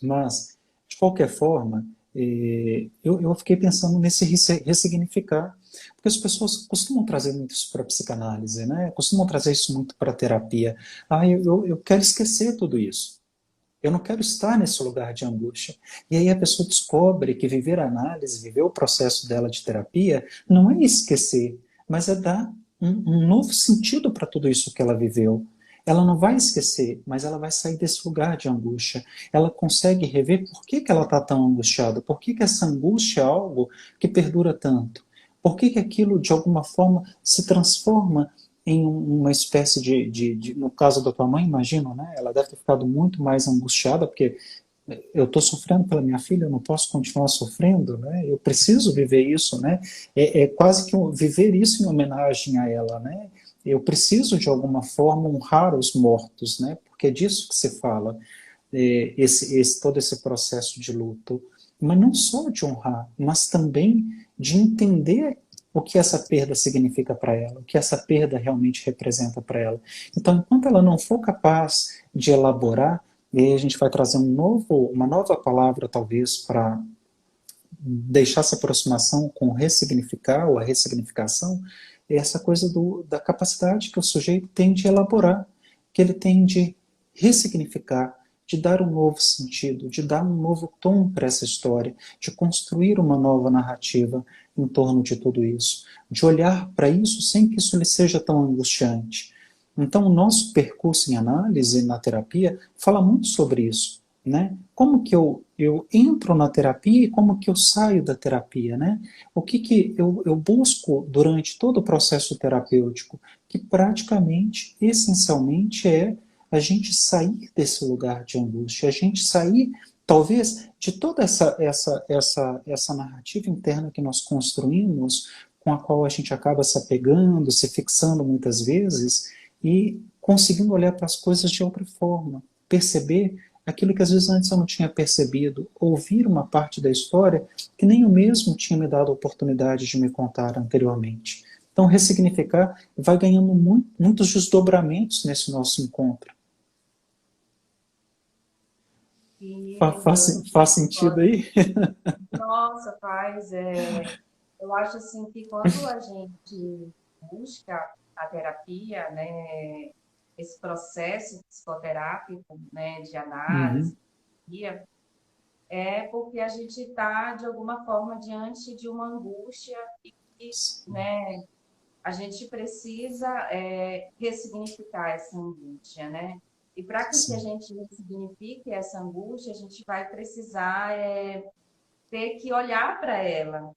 Mas, de qualquer forma, eu fiquei pensando nesse ressignificar, porque as pessoas costumam trazer muito isso para a psicanálise, né? Costumam trazer isso muito para a terapia. Ah, eu quero esquecer tudo isso. Eu não quero estar nesse lugar de angústia. E aí a pessoa descobre que viver a análise, viver o processo dela de terapia, não é esquecer, mas é dar um novo sentido para tudo isso que ela viveu. Ela não vai esquecer, mas ela vai sair desse lugar de angústia. Ela consegue rever por que ela está tão angustiada, por que essa angústia é algo que perdura tanto. Por que aquilo, de alguma forma, se transforma em uma espécie no caso da tua mãe, imagino, né? Ela deve ter ficado muito mais angustiada, porque eu estou sofrendo pela minha filha, eu não posso continuar sofrendo, né? Eu preciso viver isso, né? É quase que viver isso em homenagem a ela, né? Eu preciso, de alguma forma, honrar os mortos, né? Porque é disso que se fala, todo esse processo de luto. Mas não só de honrar, mas também de entender o que essa perda significa para ela, o que essa perda realmente representa para ela. Então, enquanto ela não for capaz de elaborar, e aí a gente vai trazer uma nova palavra, talvez, para deixar essa aproximação com o ressignificar ou a ressignificação, é essa coisa da capacidade que o sujeito tem de elaborar, que ele tem de ressignificar, de dar um novo sentido, de dar um novo tom para essa história, de construir uma nova narrativa em torno de tudo isso, de olhar para isso sem que isso lhe seja tão angustiante. Então, o nosso percurso em análise, na terapia, fala muito sobre isso. Né? Como que eu entro na terapia e como que eu saio da terapia, né? O que eu busco durante todo o processo terapêutico, que praticamente, essencialmente, é a gente sair desse lugar de angústia, a gente sair, talvez, de toda essa narrativa interna que nós construímos, com a qual a gente acaba se apegando, se fixando muitas vezes, e conseguindo olhar para as coisas de outra forma, perceber aquilo que às vezes antes eu não tinha percebido, ouvir uma parte da história que nem eu mesmo tinha me dado a oportunidade de me contar anteriormente. Então, ressignificar vai ganhando muitos desdobramentos nesse nosso encontro. Faz sentido aí? Nossa, faz. Eu acho assim que quando a gente busca a terapia, né, esse processo psicoterápico, né, de Uhum. análise, é porque a gente está, de alguma forma, diante de uma angústia e, né, a gente precisa ressignificar essa angústia, né? E para que a Sim. gente ressignifique essa angústia, a gente vai precisar ter que olhar para ela,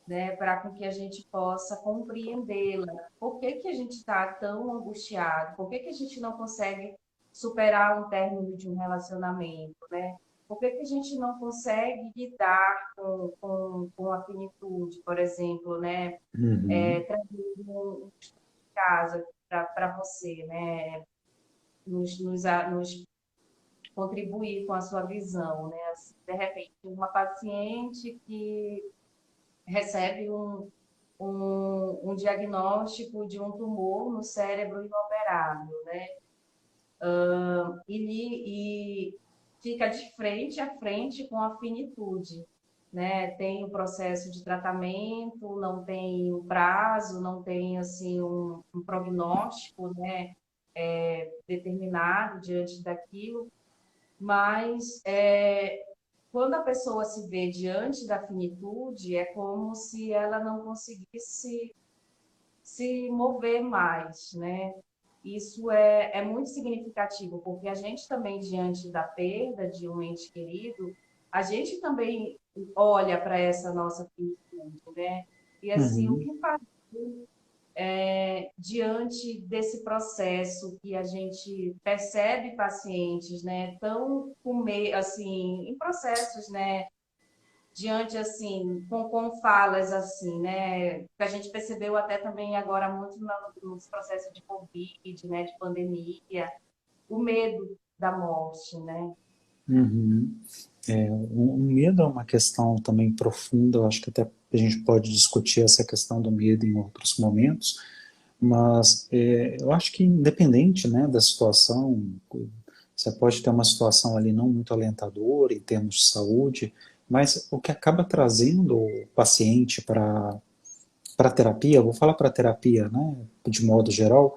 né, para que a gente possa compreendê-la. Por que que a gente está tão angustiado? Por que que a gente não consegue superar um término de um relacionamento, né? Por que que a gente não consegue lidar com a finitude, por exemplo, né? Uhum. Trazer um caso para você, né? Nos contribuir com a sua visão, né? Assim, de repente, uma paciente que recebe um diagnóstico de um tumor no cérebro inoperável, né? E fica de frente a frente com a finitude, né? Tem o processo de tratamento, não tem um prazo, não tem assim um prognóstico, né? Determinado diante daquilo, mas quando a pessoa se vê diante da finitude, é como se ela não conseguisse se mover mais, né? Isso é muito significativo, porque a gente também, diante da perda de um ente querido, a gente também olha para essa nossa finitude, né? E assim, o Uhum. que fazer diante desse processo que a gente percebe pacientes, né, tão assim, em processos, né, diante assim, com falas assim, né, que a gente percebeu até também agora muito nos processos de Covid, né, de pandemia, o medo da morte, né? Uhum. O medo é uma questão também profunda, eu acho que até a gente pode discutir essa questão do medo em outros momentos, mas eu acho que independente, né, da situação, você pode ter uma situação ali não muito alentadora em termos de saúde, mas o que acaba trazendo o paciente para terapia, eu vou falar para terapia, né, de modo geral,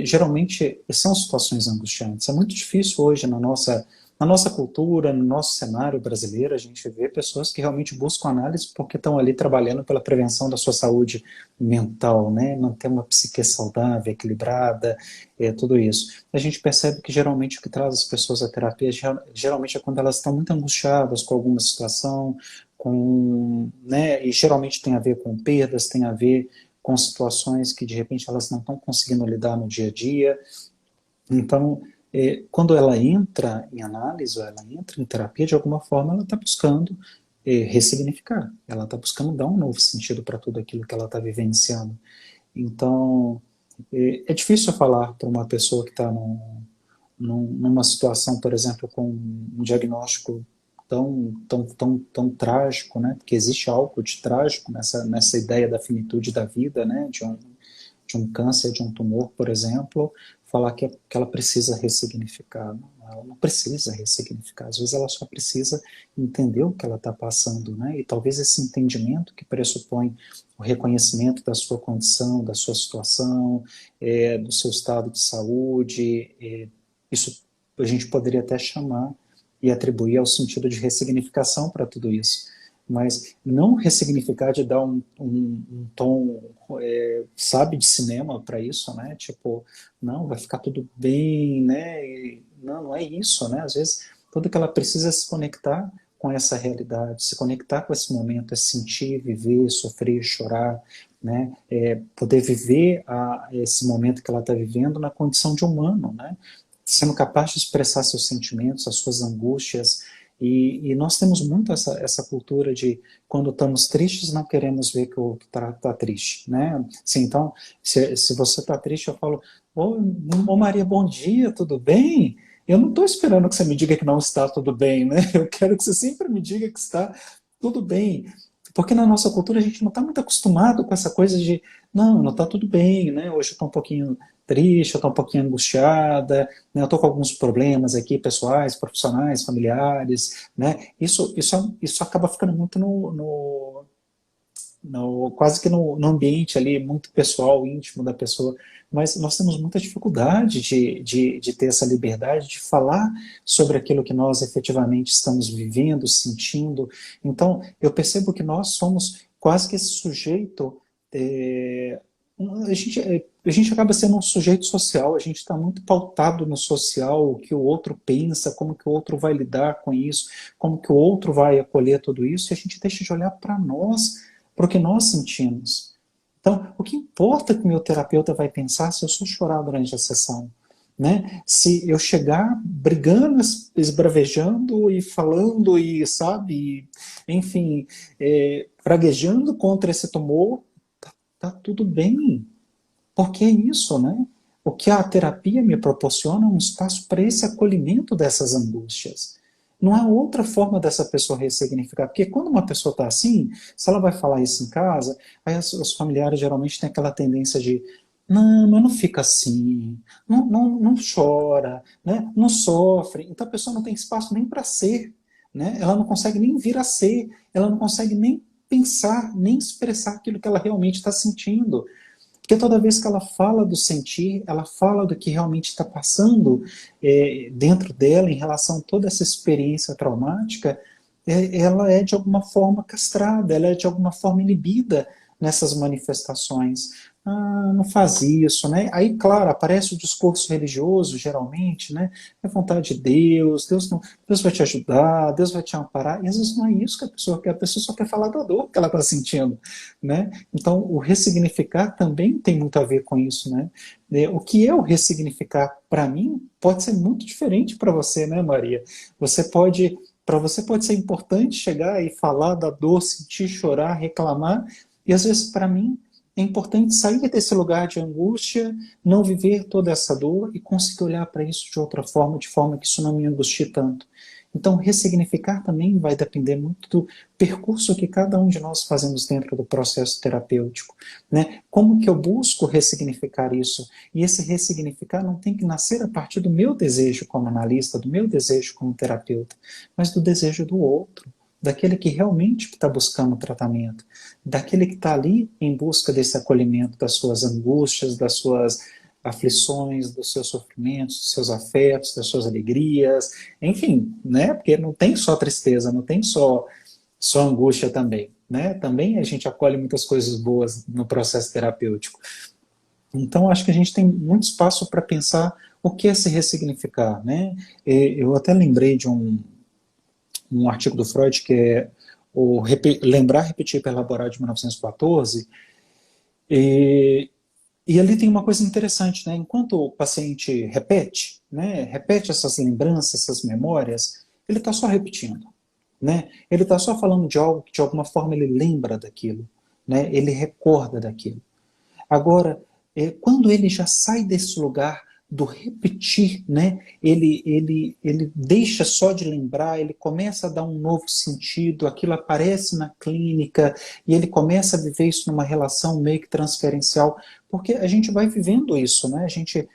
geralmente são situações angustiantes. É muito difícil hoje na nossa cultura, no nosso cenário brasileiro, a gente vê pessoas que realmente buscam análise porque estão ali trabalhando pela prevenção da sua saúde mental, né, manter uma psique saudável, equilibrada, tudo isso. A gente percebe que geralmente o que traz as pessoas à terapia geralmente é quando elas estão muito angustiadas com alguma situação, né, e geralmente tem a ver com perdas, tem a ver com situações que de repente elas não estão conseguindo lidar no dia a dia. Então, quando ela entra em análise, ou ela entra em terapia, de alguma forma ela está buscando ressignificar, ela está buscando dar um novo sentido para tudo aquilo que ela está vivenciando. Então, é difícil falar para uma pessoa que está numa situação, por exemplo, com um diagnóstico tão trágico, né? Porque existe algo de trágico nessa ideia da finitude da vida, né? De um câncer, de um tumor, por exemplo, falar que ela precisa ressignificar. Não, ela não precisa ressignificar. Às vezes ela só precisa entender o que ela está passando, né? E talvez esse entendimento que pressupõe o reconhecimento da sua condição, da sua situação, do seu estado de saúde, isso a gente poderia até chamar e atribuir ao sentido de ressignificação para tudo isso. Mas não ressignificar de dar um tom, sabe, de cinema para isso, né? Tipo, não, vai ficar tudo bem, né? E não é isso, né? Às vezes, tudo que ela precisa é se conectar com essa realidade, se conectar com esse momento, é sentir, viver, sofrer, chorar, né? Poder viver esse momento que ela está vivendo na condição de humano, né? Sendo capaz de expressar seus sentimentos, as suas angústias. E nós temos muito essa cultura de quando estamos tristes, não queremos ver que o outro está triste, né? Assim, então, se você está triste, eu falo, ô Maria, bom dia, tudo bem? Eu não estou esperando que você me diga que não está tudo bem, né? Eu quero que você sempre me diga que está tudo bem. Porque na nossa cultura a gente não está muito acostumado com essa coisa de não está tudo bem, né? Hoje eu estou um pouquinho triste, eu estou um pouquinho angustiada, né? Eu estou com alguns problemas aqui pessoais, profissionais, familiares, né? Isso acaba ficando muito quase que no ambiente ali muito pessoal, íntimo da pessoa, mas nós temos muita dificuldade de ter essa liberdade de falar sobre aquilo que nós efetivamente estamos vivendo, sentindo. Então, eu percebo que nós somos quase que esse sujeito. A gente acaba sendo um sujeito social, a gente está muito pautado no social, o que o outro pensa, como que o outro vai lidar com isso, como que o outro vai acolher tudo isso, e a gente deixa de olhar para nós, para o que nós sentimos. Então, o que importa que o meu terapeuta vai pensar se eu só chorar durante a sessão? Né? Se eu chegar brigando, esbravejando e falando e, sabe, enfim, praguejando contra esse tumor, tá tudo bem. Porque é isso, né? O que a terapia me proporciona é um espaço para esse acolhimento dessas angústias. Não há outra forma dessa pessoa ressignificar. Porque quando uma pessoa está assim, se ela vai falar isso em casa, aí os familiares geralmente têm aquela tendência de não, mas não fica assim, não chora, né? Não sofre. Então a pessoa não tem espaço nem para ser. Né? Ela não consegue nem vir a ser, ela não consegue nem pensar, nem expressar aquilo que ela realmente está sentindo. Porque toda vez que ela fala do sentir, ela fala do que realmente está passando dentro dela em relação a toda essa experiência traumática, ela é de alguma forma castrada, ela é de alguma forma inibida nessas manifestações. Ah, não faz isso, né? Aí, claro, aparece o discurso religioso, geralmente, né? É vontade de Deus, Deus vai te ajudar, Deus vai te amparar. E às vezes não é isso que a pessoa quer, a pessoa só quer falar da dor que ela está sentindo, né? Então, o ressignificar também tem muito a ver com isso, né? O que é o ressignificar para mim pode ser muito diferente para você, né, Maria? Para você pode ser importante chegar e falar da dor, sentir, chorar, reclamar, e às vezes para mim é importante sair desse lugar de angústia, não viver toda essa dor e conseguir olhar para isso de outra forma, de forma que isso não me angustie tanto. Então, ressignificar também vai depender muito do percurso que cada um de nós fazemos dentro do processo terapêutico, né? Como que eu busco ressignificar isso? E esse ressignificar não tem que nascer a partir do meu desejo como analista, do meu desejo como terapeuta, mas do desejo do outro, daquele que realmente está buscando o tratamento, daquele que está ali em busca desse acolhimento das suas angústias, das suas aflições, dos seus sofrimentos, dos seus afetos, das suas alegrias, enfim, né? Porque não tem só tristeza, não tem só angústia também, né? Também a gente acolhe muitas coisas boas no processo terapêutico. Então, acho que a gente tem muito espaço para pensar o que é se ressignificar, né? Eu até lembrei de um artigo do Freud que é o Lembrar, Repetir e Elaborar, de 1914, e ali tem uma coisa interessante, né? Enquanto o paciente repete, né? Repete essas lembranças, essas memórias, ele está só repetindo, né? Ele está só falando de algo que de alguma forma ele lembra daquilo, né? Ele recorda daquilo. Agora, quando ele já sai desse lugar do repetir, né? Ele deixa só de lembrar, ele começa a dar um novo sentido, aquilo aparece na clínica e ele começa a viver isso numa relação meio que transferencial, porque a gente vai vivendo isso, né? A gente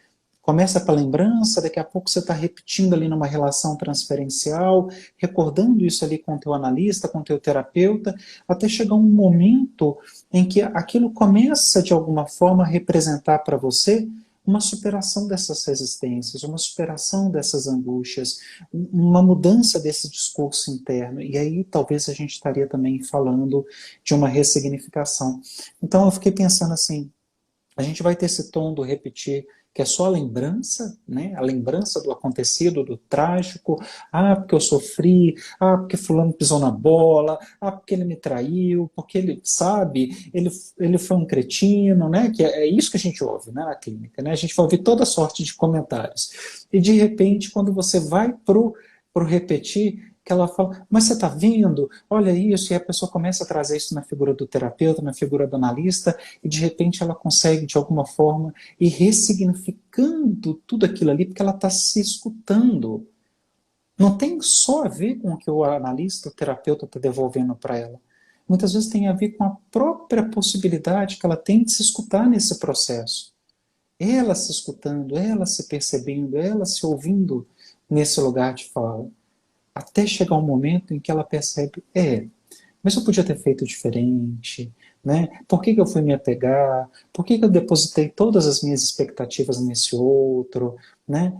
começa pela lembrança, daqui a pouco você está repetindo ali numa relação transferencial, recordando isso ali com o teu analista, com o teu terapeuta, até chegar um momento em que aquilo começa de alguma forma a representar para você uma superação dessas resistências, uma superação dessas angústias, uma mudança desse discurso interno. E aí talvez a gente estaria também falando de uma ressignificação. Então eu fiquei pensando assim, a gente vai ter esse tom do repetir, que é só a lembrança, né? A lembrança do acontecido, do trágico. Ah, porque eu sofri. Ah, porque fulano pisou na bola. Ah, porque ele me traiu. Porque ele, sabe, ele foi um cretino, né? Que é isso que a gente ouve, né, na clínica, né? A gente vai ouvir toda sorte de comentários. E de repente, quando você vai pro repetir, que ela fala, mas você está vendo? Olha isso, e a pessoa começa a trazer isso na figura do terapeuta, na figura do analista, e de repente ela consegue, de alguma forma, ir ressignificando tudo aquilo ali, porque ela está se escutando. Não tem só a ver com o que o analista, o terapeuta está devolvendo para ela. Muitas vezes tem a ver com a própria possibilidade que ela tem de se escutar nesse processo. Ela se escutando, ela se percebendo, ela se ouvindo nesse lugar de fala. Até chegar um momento em que ela percebe, mas eu podia ter feito diferente, né? Por que eu fui me apegar? Por que eu depositei todas as minhas expectativas nesse outro, né?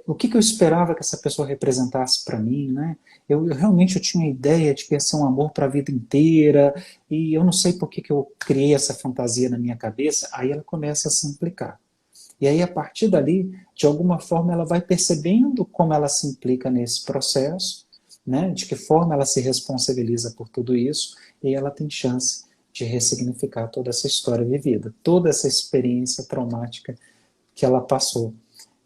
O que eu esperava que essa pessoa representasse para mim, né? Eu realmente tinha a ideia de que ia ser um amor para a vida inteira, e eu não sei por que eu criei essa fantasia na minha cabeça. Aí ela começa a se implicar. E aí, a partir dali, de alguma forma, ela vai percebendo como ela se implica nesse processo, né? De que forma ela se responsabiliza por tudo isso, e ela tem chance de ressignificar toda essa história vivida, toda essa experiência traumática que ela passou.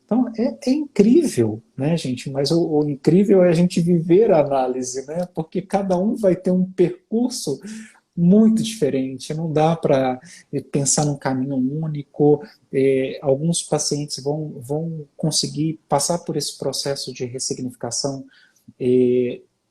Então, é incrível, né, gente? Mas o incrível é a gente viver a análise, né? Porque cada um vai ter um percurso muito diferente, não dá para pensar num caminho único. Alguns pacientes vão conseguir passar por esse processo de ressignificação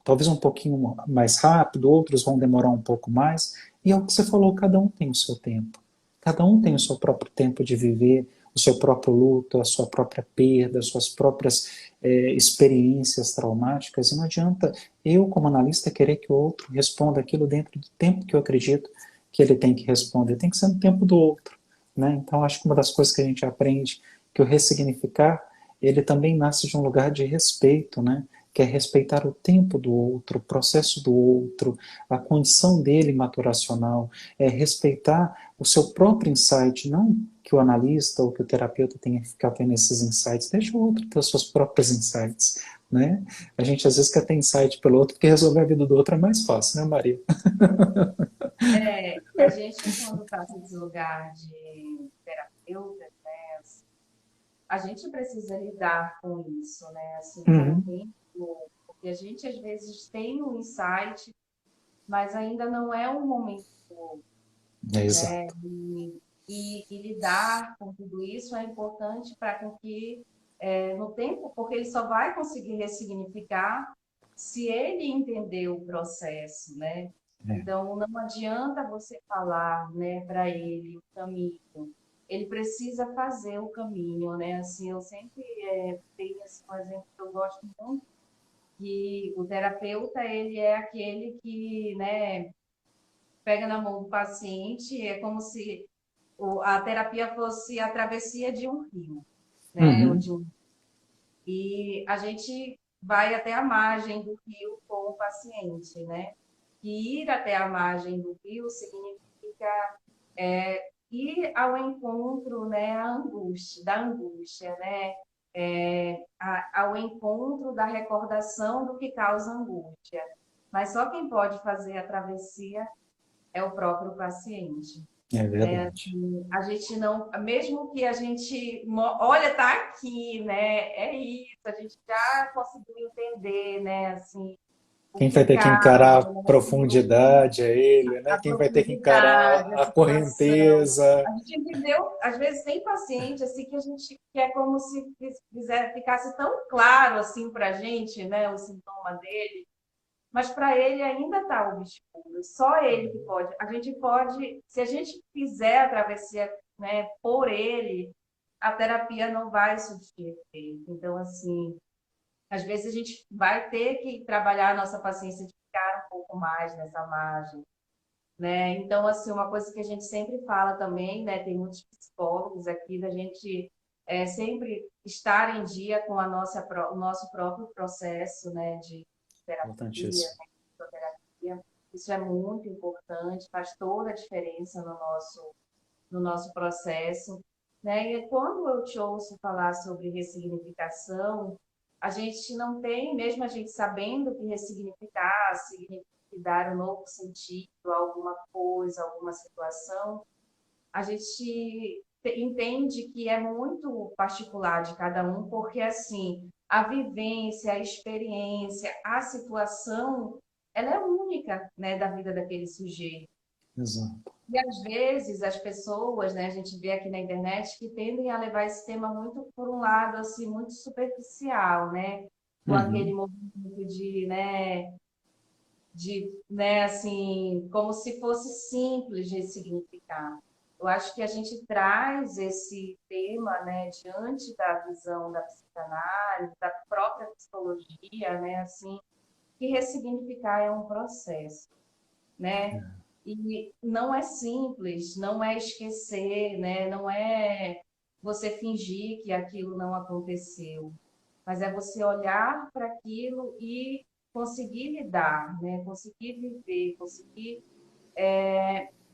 talvez um pouquinho mais rápido, outros vão demorar um pouco mais, e é o que você falou, cada um tem o seu tempo. Cada um tem o seu próprio tempo de viver, o seu próprio luto, a sua própria perda, as suas próprias experiências traumáticas, e não adianta eu, como analista, querer que o outro responda aquilo dentro do tempo que eu acredito que ele tem que responder. Tem que ser no tempo do outro. Né? Então, acho que uma das coisas que a gente aprende, que o ressignificar, ele também nasce de um lugar de respeito, né? Que é respeitar o tempo do outro, o processo do outro, a condição dele maturacional, é respeitar o seu próprio insight, não que o analista ou que o terapeuta tenha que ficar tendo esses insights, deixa o outro ter os seus próprios insights, né? A gente às vezes quer ter insight pelo outro, porque resolver a vida do outro é mais fácil, né, Maria? A gente, quando está nesse lugar de terapeuta, né, assim, a gente precisa lidar com isso, né? Assim, com o Uhum. tempo, porque a gente às vezes tem um insight, mas ainda não é um momento, É né? exato. E lidar com tudo isso é importante para que no tempo, porque ele só vai conseguir ressignificar se ele entender o processo, né? É. Então, não adianta você falar, né, para ele o caminho. Ele precisa fazer o caminho, né? Assim, eu sempre tenho assim, um exemplo que eu gosto muito, que o terapeuta, ele é aquele que, né, pega na mão do paciente, é como se a terapia fosse a travessia de um rio, né? Uhum. E a gente vai até a margem do rio com o paciente, né? E ir até a margem do rio significa ir ao encontro, né, da angústia, né? Ao encontro da recordação do que causa angústia. Mas só quem pode fazer a travessia é o próprio paciente. É Né? verdade. Assim, a gente não, mesmo que a gente, olha, tá aqui, né? É isso, a gente já conseguiu entender, né? Assim, o Quem vai que ter que causa, encarar a né? profundidade é ele, né? A Quem vai ter que encarar profundidade, a a situação. correnteza. A gente entendeu, às vezes tem paciente assim que a gente quer como se ficasse tão claro assim para a gente, né? O sintoma dele, mas para ele ainda está obscuro. Só ele que pode. A gente pode, se a gente fizer a travessia, né, por ele, a terapia não vai surtir efeito. Então, assim, às vezes a gente vai ter que trabalhar a nossa paciência de ficar um pouco mais nessa margem, né? Então, assim, uma coisa que a gente sempre fala também, né, tem muitos psicólogos aqui, da gente sempre estar em dia com o nosso próprio processo, né, de terapia, Importantíssimo. né, de psicoterapia. Isso é muito importante, faz toda a diferença no nosso processo, né? E quando eu te ouço falar sobre ressignificação, a gente não tem, mesmo a gente sabendo que ressignificar significa dar um novo sentido a alguma coisa, alguma situação, a gente entende que é muito particular de cada um, porque assim, a vivência, a experiência, a situação, ela é única, né, da vida daquele sujeito. Exato. E às vezes as pessoas, né, a gente vê aqui na internet que tendem a levar esse tema muito por um lado assim muito superficial, né? Com aquele Uhum. movimento né, assim, como se fosse simples de significar. Eu acho que a gente traz esse tema, né, diante da visão da psicanálise, da própria psicologia, né, assim, que ressignificar é um processo, né? E não é simples, não é esquecer, né? Não é você fingir que aquilo não aconteceu, mas é você olhar para aquilo e conseguir lidar, né? Conseguir viver, conseguir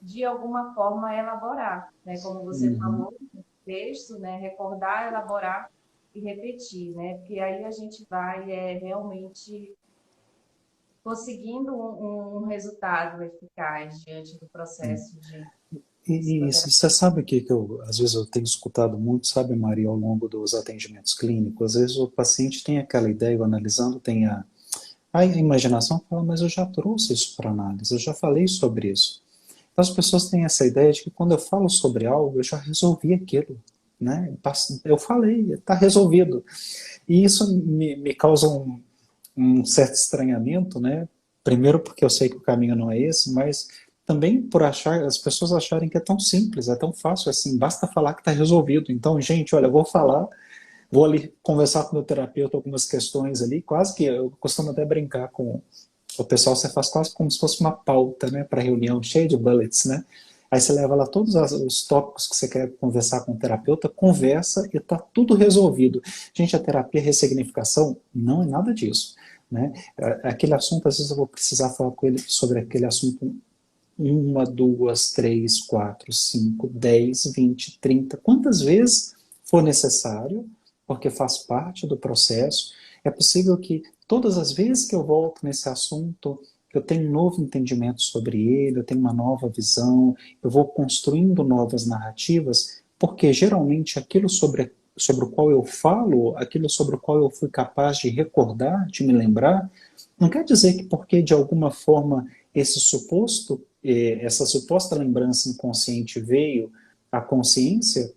de alguma forma elaborar, né? Como você Uhum. falou no texto, né? Recordar, elaborar e repetir, né? Porque aí a gente vai realmente conseguindo um resultado eficaz diante do processo de E isso, psicoterapia. você sabe que eu, às vezes eu tenho escutado muito, sabe, Maria, ao longo dos atendimentos clínicos, às vezes o paciente tem aquela ideia, eu analisando, tem a imaginação, fala, mas eu já trouxe isso para análise, eu já falei sobre isso. Então as pessoas têm essa ideia de que quando eu falo sobre algo, eu já resolvi aquilo, né? Eu falei, está resolvido. E isso me causa um certo estranhamento, né? Primeiro porque eu sei que o caminho não é esse, mas também por achar, as pessoas acharem que é tão simples, é tão fácil assim, basta falar que está resolvido. Então, gente, olha, eu vou falar, vou ali conversar com o meu terapeuta algumas questões ali, quase que eu costumo até brincar com o pessoal, você faz quase como se fosse uma pauta, né, para reunião, cheia de bullets, né? Aí você leva lá todos os tópicos que você quer conversar com o terapeuta, conversa e está tudo resolvido. Gente, a terapia ressignificação não é nada disso. Né? Aquele assunto, às vezes eu vou precisar falar com ele sobre aquele assunto uma, duas, três, quatro, cinco, 10, 20, 30, quantas vezes for necessário, porque faz parte do processo. É possível que todas as vezes que eu volto nesse assunto, eu tenho um novo entendimento sobre ele, eu tenho uma nova visão, eu vou construindo novas narrativas, porque geralmente aquilo sobre o qual eu falo, aquilo sobre o qual eu fui capaz de recordar, de me lembrar, não quer dizer que porque de alguma forma esse suposto, essa suposta lembrança inconsciente veio à consciência,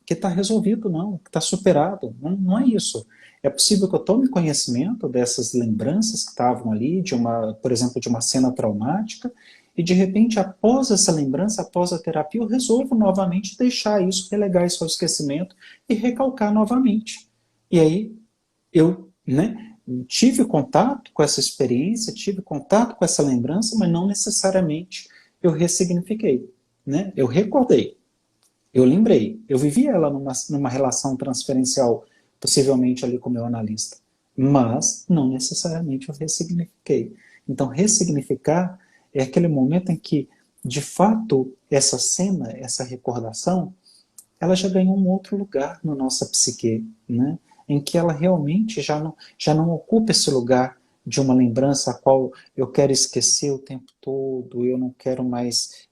que está resolvido, não, que está superado. Não, não é isso. É possível que eu tome conhecimento dessas lembranças que estavam ali, de uma, por exemplo, de uma cena traumática, e de repente, após essa lembrança, após a terapia, eu resolvo novamente deixar isso, relegar isso ao esquecimento e recalcar novamente. E aí eu, né, tive contato com essa experiência, tive contato com essa lembrança, mas não necessariamente eu ressignifiquei, né? Eu recordei, eu lembrei, eu vivi ela numa relação transferencial, possivelmente ali com o meu analista, mas não necessariamente eu ressignifiquei. Então, ressignificar é aquele momento em que, de fato, essa cena, essa recordação, ela já ganhou um outro lugar na nossa psique, né? Em que ela realmente já não ocupa esse lugar de uma lembrança a qual eu quero esquecer o tempo todo, eu não quero mais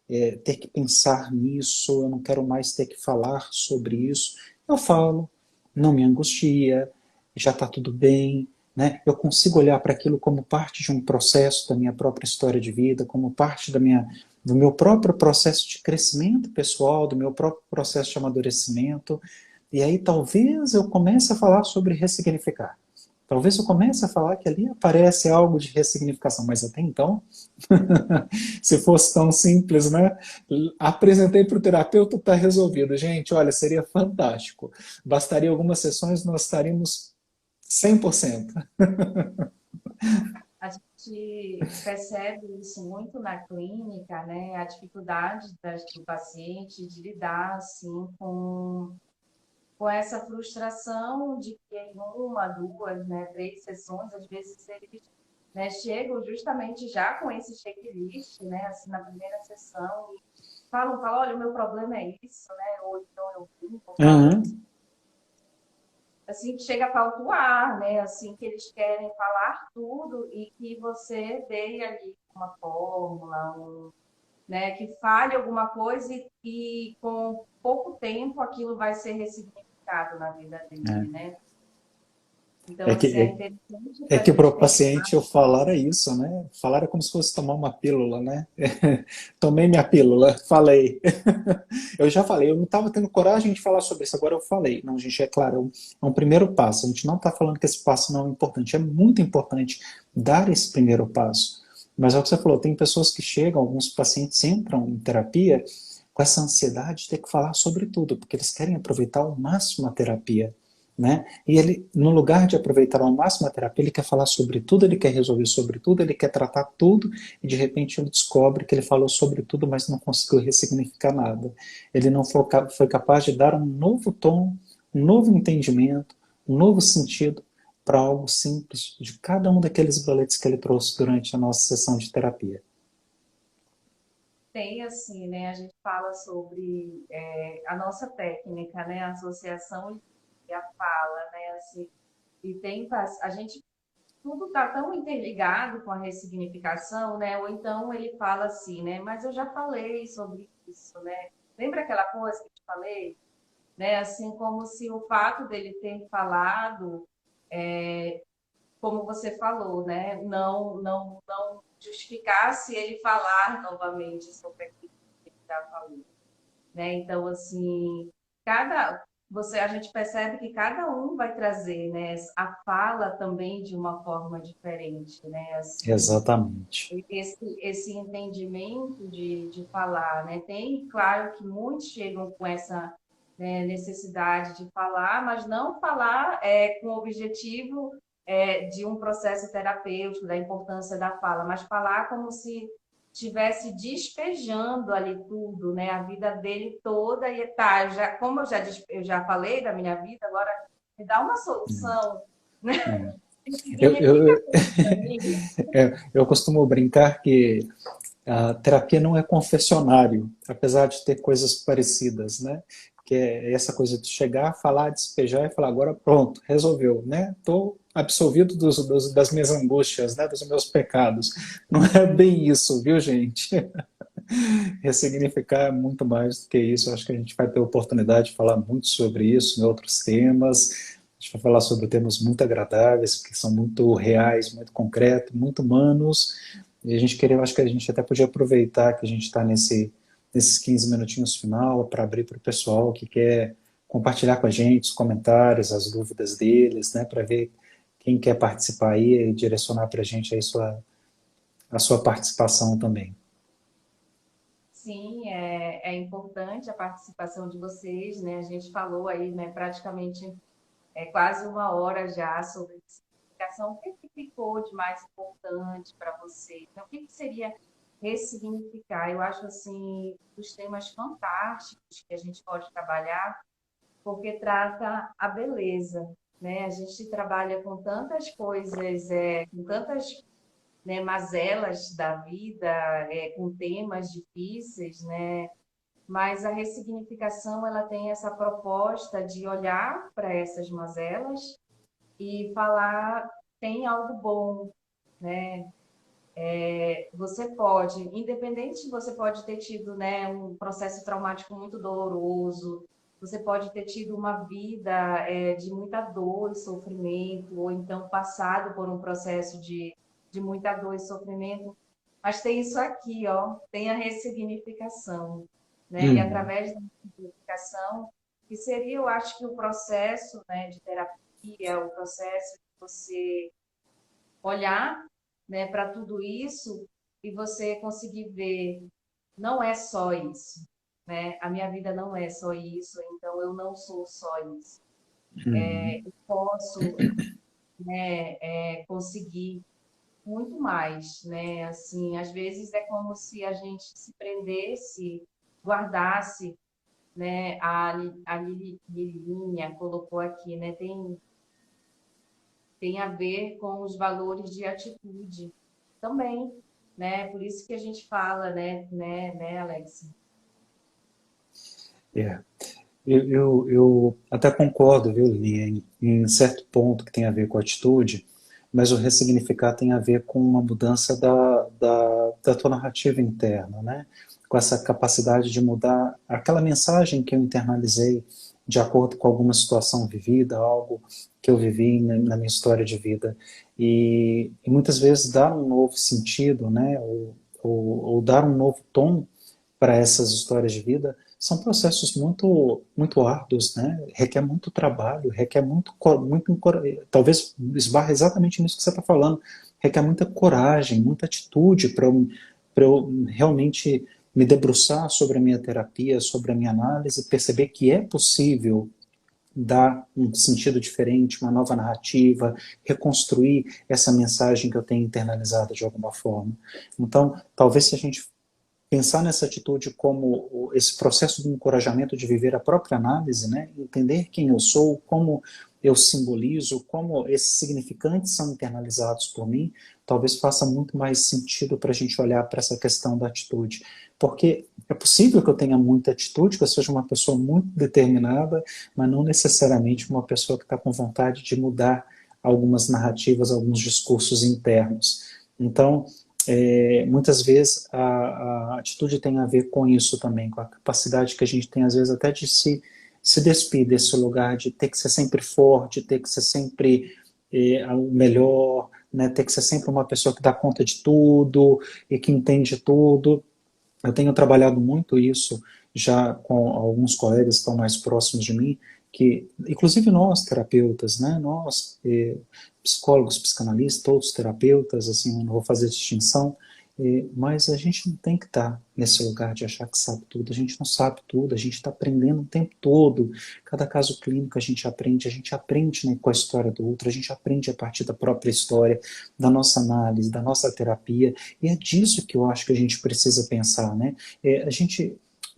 ter que pensar nisso, eu não quero mais ter que falar sobre isso. Eu falo, não me angustia, já está tudo bem, né? Eu consigo olhar para aquilo como parte de um processo da minha própria história de vida, como parte do meu próprio processo de crescimento pessoal, do meu próprio processo de amadurecimento. E aí talvez eu comece a falar sobre ressignificar. Talvez eu comece a falar que ali aparece algo de ressignificação, mas até então, se fosse tão simples, né? Apresentei para o terapeuta, está resolvido. Gente, olha, seria fantástico. Bastaria algumas sessões, nós estaríamos 100%. A gente percebe isso muito na clínica, né? A dificuldade do paciente de lidar assim com essa frustração de que em uma, duas, né, três sessões, às vezes eles, né, chegam justamente já com esse checklist, né, assim, na primeira sessão, e falam, olha, o meu problema é isso, né, ou então eu vim, ou falam Uhum. assim, que chega a faltar o ar, né, assim, que eles querem falar tudo e que você dê ali uma fórmula, né, que fale alguma coisa e com pouco tempo aquilo vai ser ressignificado na vida dele, É. né? Então, É que, assim, é é, interessante É para a que para gente o pensar. paciente eu falar é isso, né? Falar é como se fosse tomar uma pílula, né? Tomei minha pílula, falei. Eu já falei, eu não estava tendo coragem de falar sobre isso, agora eu falei. Não, gente, é claro, é um primeiro passo. A gente não está falando que esse passo não é importante, é muito importante dar esse primeiro passo. Mas é o que você falou, tem pessoas que chegam, alguns pacientes entram em terapia com essa ansiedade de ter que falar sobre tudo, porque eles querem aproveitar ao máximo a terapia. Né? E ele, no lugar de aproveitar ao máximo a terapia, ele quer falar sobre tudo, ele quer resolver sobre tudo, ele quer tratar tudo, e de repente ele descobre que ele falou sobre tudo, mas não conseguiu ressignificar nada. Ele não foi capaz de dar um novo tom, um novo entendimento, um novo sentido para algo simples de cada um daqueles boletos que ele trouxe durante a nossa sessão de terapia. Tem, assim, né? A gente fala sobre a nossa técnica, né? A associação e a fala, né? Assim, e tem, a gente tudo está tão interligado com a ressignificação, né? Ou então ele fala assim, né? Mas eu já falei sobre isso, né? Lembra aquela coisa que eu te falei? Né? Assim como se o fato dele ter falado, como você falou, né? Não justificasse ele falar novamente sobre aquilo que ele já falou, né? Então, assim, cada a gente percebe que cada um vai trazer, né, a fala também de uma forma diferente, né? Assim, Exatamente. esse entendimento de falar, né? Tem, claro, que muitos chegam com essa, né, necessidade de falar, mas não falar com o objetivo de um processo terapêutico, da importância da fala, mas falar como se estivesse despejando ali tudo, né? A vida dele toda e tá, já, como eu já falei da minha vida, agora me dá uma solução, né? É. Eu, Significa eu, tudo para mim. eu costumo brincar que a terapia não é confessionário, apesar de ter coisas parecidas, né? Que é essa coisa de chegar, falar, despejar e falar, agora pronto, resolveu, né? Estou absolvido das minhas angústias, né? Dos meus pecados. Não é bem isso, viu, gente? Ressignificar é muito mais do que isso. Eu acho que a gente vai ter oportunidade de falar muito sobre isso em outros temas. A gente vai falar sobre temas muito agradáveis, que são muito reais, muito concretos, muito humanos. E a gente queria, eu acho que a gente até podia aproveitar que a gente está nesses 15 minutinhos final para abrir para o pessoal que quer compartilhar com a gente os comentários, as dúvidas deles, né, para ver quem quer participar aí e direcionar para a gente aí a sua participação também. Sim, é importante a participação de vocês, né? A gente falou aí, né, praticamente quase uma hora já sobre significação. O que ficou de mais importante para você? Então, o que seria ressignificar? Eu acho, assim, os temas fantásticos que a gente pode trabalhar, porque trata a beleza, né? A gente trabalha com tantas coisas, com tantas, né, mazelas da vida, com temas difíceis, né? Mas a ressignificação ela tem essa proposta de olhar para essas mazelas e falar tem algo bom, né? Você pode, independente, você pode ter tido, né, um processo traumático muito doloroso, você pode ter tido uma vida de muita dor e sofrimento, ou então passado por um processo de muita dor e sofrimento, mas tem isso aqui, ó, tem a ressignificação, né? E Hum. através da ressignificação, que seria, eu acho que o processo, né, de terapia, o processo de você olhar, né, para tudo isso e você conseguir ver, não é só isso, né? A minha vida não é só isso, então eu não sou só isso. Hum. Eu posso, né, conseguir muito mais, né? Assim, às vezes é como se a gente se prendesse, guardasse, né? A Lilinha colocou aqui, né? Tem a ver com os valores de atitude também, né? Por isso que a gente fala, né, Alex? É. Eu até concordo, viu, Lili, em certo ponto que tem a ver com atitude, mas o ressignificar tem a ver com uma mudança da tua narrativa interna, né? Com essa capacidade de mudar aquela mensagem que eu internalizei de acordo com alguma situação vivida, algo que eu vivi na minha história de vida. E muitas vezes dar um novo sentido, né? Ou dar um novo tom para essas histórias de vida são processos muito árduos, né? Requer muito trabalho, requer talvez esbarre exatamente nisso que você está falando, requer muita coragem, muita atitude para eu realmente me debruçar sobre a minha terapia, sobre a minha análise, perceber que é possível dar um sentido diferente, uma nova narrativa, reconstruir essa mensagem que eu tenho internalizada de alguma forma. Então, talvez se a gente pensar nessa atitude como esse processo de encorajamento de viver a própria análise, né? Entender quem eu sou, como eu simbolizo, como esses significantes são internalizados por mim, talvez faça muito mais sentido para a gente olhar para essa questão da atitude. Porque é possível que eu tenha muita atitude, que eu seja uma pessoa muito determinada, mas não necessariamente uma pessoa que está com vontade de mudar algumas narrativas, alguns discursos internos. Então, muitas vezes a atitude tem a ver com isso também, com a capacidade que a gente tem, às vezes, até de se despir desse lugar de ter que ser sempre forte, ter que ser sempre o melhor, né, ter que ser sempre uma pessoa que dá conta de tudo e que entende tudo. Eu tenho trabalhado muito isso já com alguns colegas que estão mais próximos de mim, que, inclusive nós, terapeutas, né, nós, psicólogos, psicanalistas, todos terapeutas, assim, não vou fazer distinção, mas a gente não tem que estar nesse lugar de achar que sabe tudo, a gente não sabe tudo, a gente está aprendendo o tempo todo, cada caso clínico a gente aprende, né, com a história do outro, a gente aprende a partir da própria história, da nossa análise, da nossa terapia, e é disso que eu acho que a gente precisa pensar, né?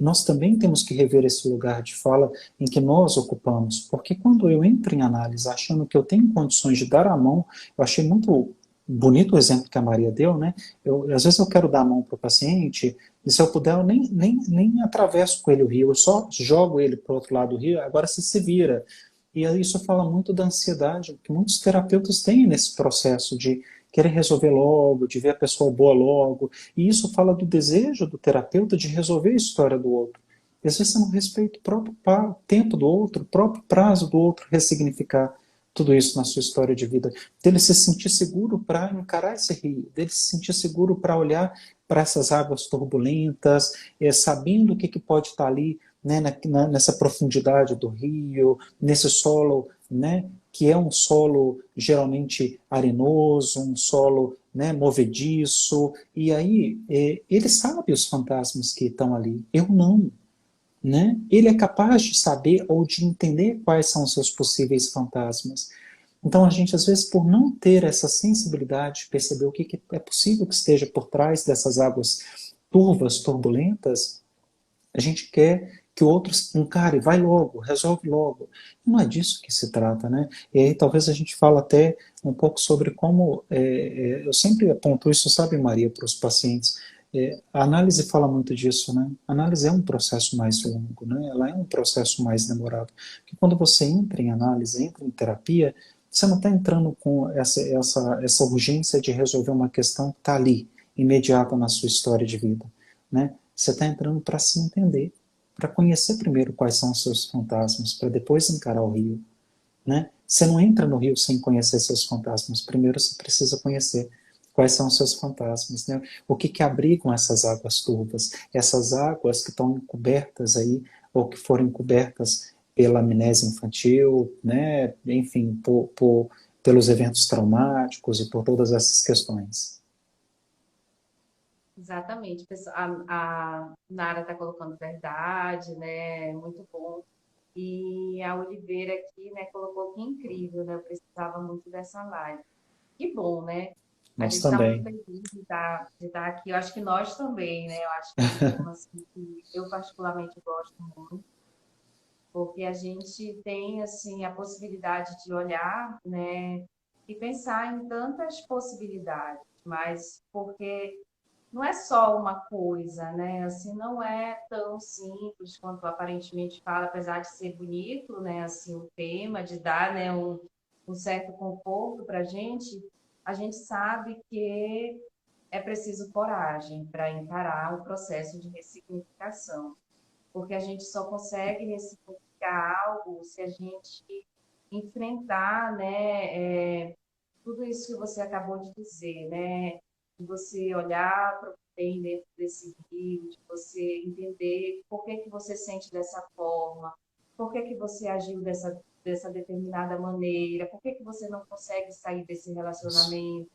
Nós também temos que rever esse lugar de fala em que nós ocupamos, porque quando eu entro em análise achando que eu tenho condições de dar a mão, eu achei muito bonito o exemplo que a Maria deu, né? Às vezes eu quero dar a mão para o paciente, e se eu puder, eu nem atravesso com ele o rio, eu só jogo ele para o outro lado do rio, agora você se vira. E isso fala muito da ansiedade que muitos terapeutas têm nesse processo de querer resolver logo, de ver a pessoa boa logo. E isso fala do desejo do terapeuta de resolver a história do outro. E às vezes você não respeita o próprio tempo do outro, o próprio prazo do outro ressignificar tudo isso na sua história de vida. Dele se sentir seguro para encarar esse rio, dele se sentir seguro para olhar para essas águas turbulentas, sabendo o que pode estar ali, né, nessa profundidade do rio, nesse solo, né, que é um solo geralmente arenoso, um solo, né, movediço, e aí ele sabe os fantasmas que estão ali, eu não. Né? Ele é capaz de saber ou de entender quais são os seus possíveis fantasmas. Então a gente, às vezes, por não ter essa sensibilidade de perceber o que é possível que esteja por trás dessas águas turvas, turbulentas, a gente quer que o outro encare, vai logo, resolve logo. Não é disso que se trata, né? E aí talvez a gente fale até um pouco sobre como, eu sempre aponto isso, sabe, Maria, para os pacientes, a análise fala muito disso, né? A análise é um processo mais longo, né? Ela é um processo mais demorado. Porque quando você entra em análise, entra em terapia, você não está entrando com essa urgência de resolver uma questão que está ali, imediata na sua história de vida, né? Você está entrando para se entender, para conhecer primeiro quais são os seus fantasmas, para depois encarar o rio, né? Você não entra no rio sem conhecer seus fantasmas. Primeiro você precisa conhecer quais são os seus fantasmas, né? O que abrigam essas águas turvas? Essas águas que estão encobertas aí, ou que foram encobertas pela amnésia infantil, né? Enfim, pelos eventos traumáticos e por todas essas questões. Exatamente. A Nara está colocando verdade, né? Muito bom. E a Oliveira aqui, né, colocou que incrível, né? Eu precisava muito dessa live. Que bom, né? A Nós gente está muito também. feliz de estar aqui. Eu acho que nós também, né? Eu acho que é um tema assim, que eu particularmente gosto muito, porque a gente tem assim a possibilidade de olhar, né, e pensar em tantas possibilidades, mas porque não é só uma coisa, né? Assim, não é tão simples quanto aparentemente fala, apesar de ser bonito, né? Assim, o tema de dar, né, um certo conforto para a gente sabe que é preciso coragem para encarar o processo de ressignificação, porque a gente só consegue ressignificar algo se a gente enfrentar, né, tudo isso que você acabou de dizer, né? De você olhar para o que tem dentro desse rio, de você entender por que que você sente dessa forma, por que que você agiu dessa determinada maneira, por que que você não consegue sair desse Isso. relacionamento,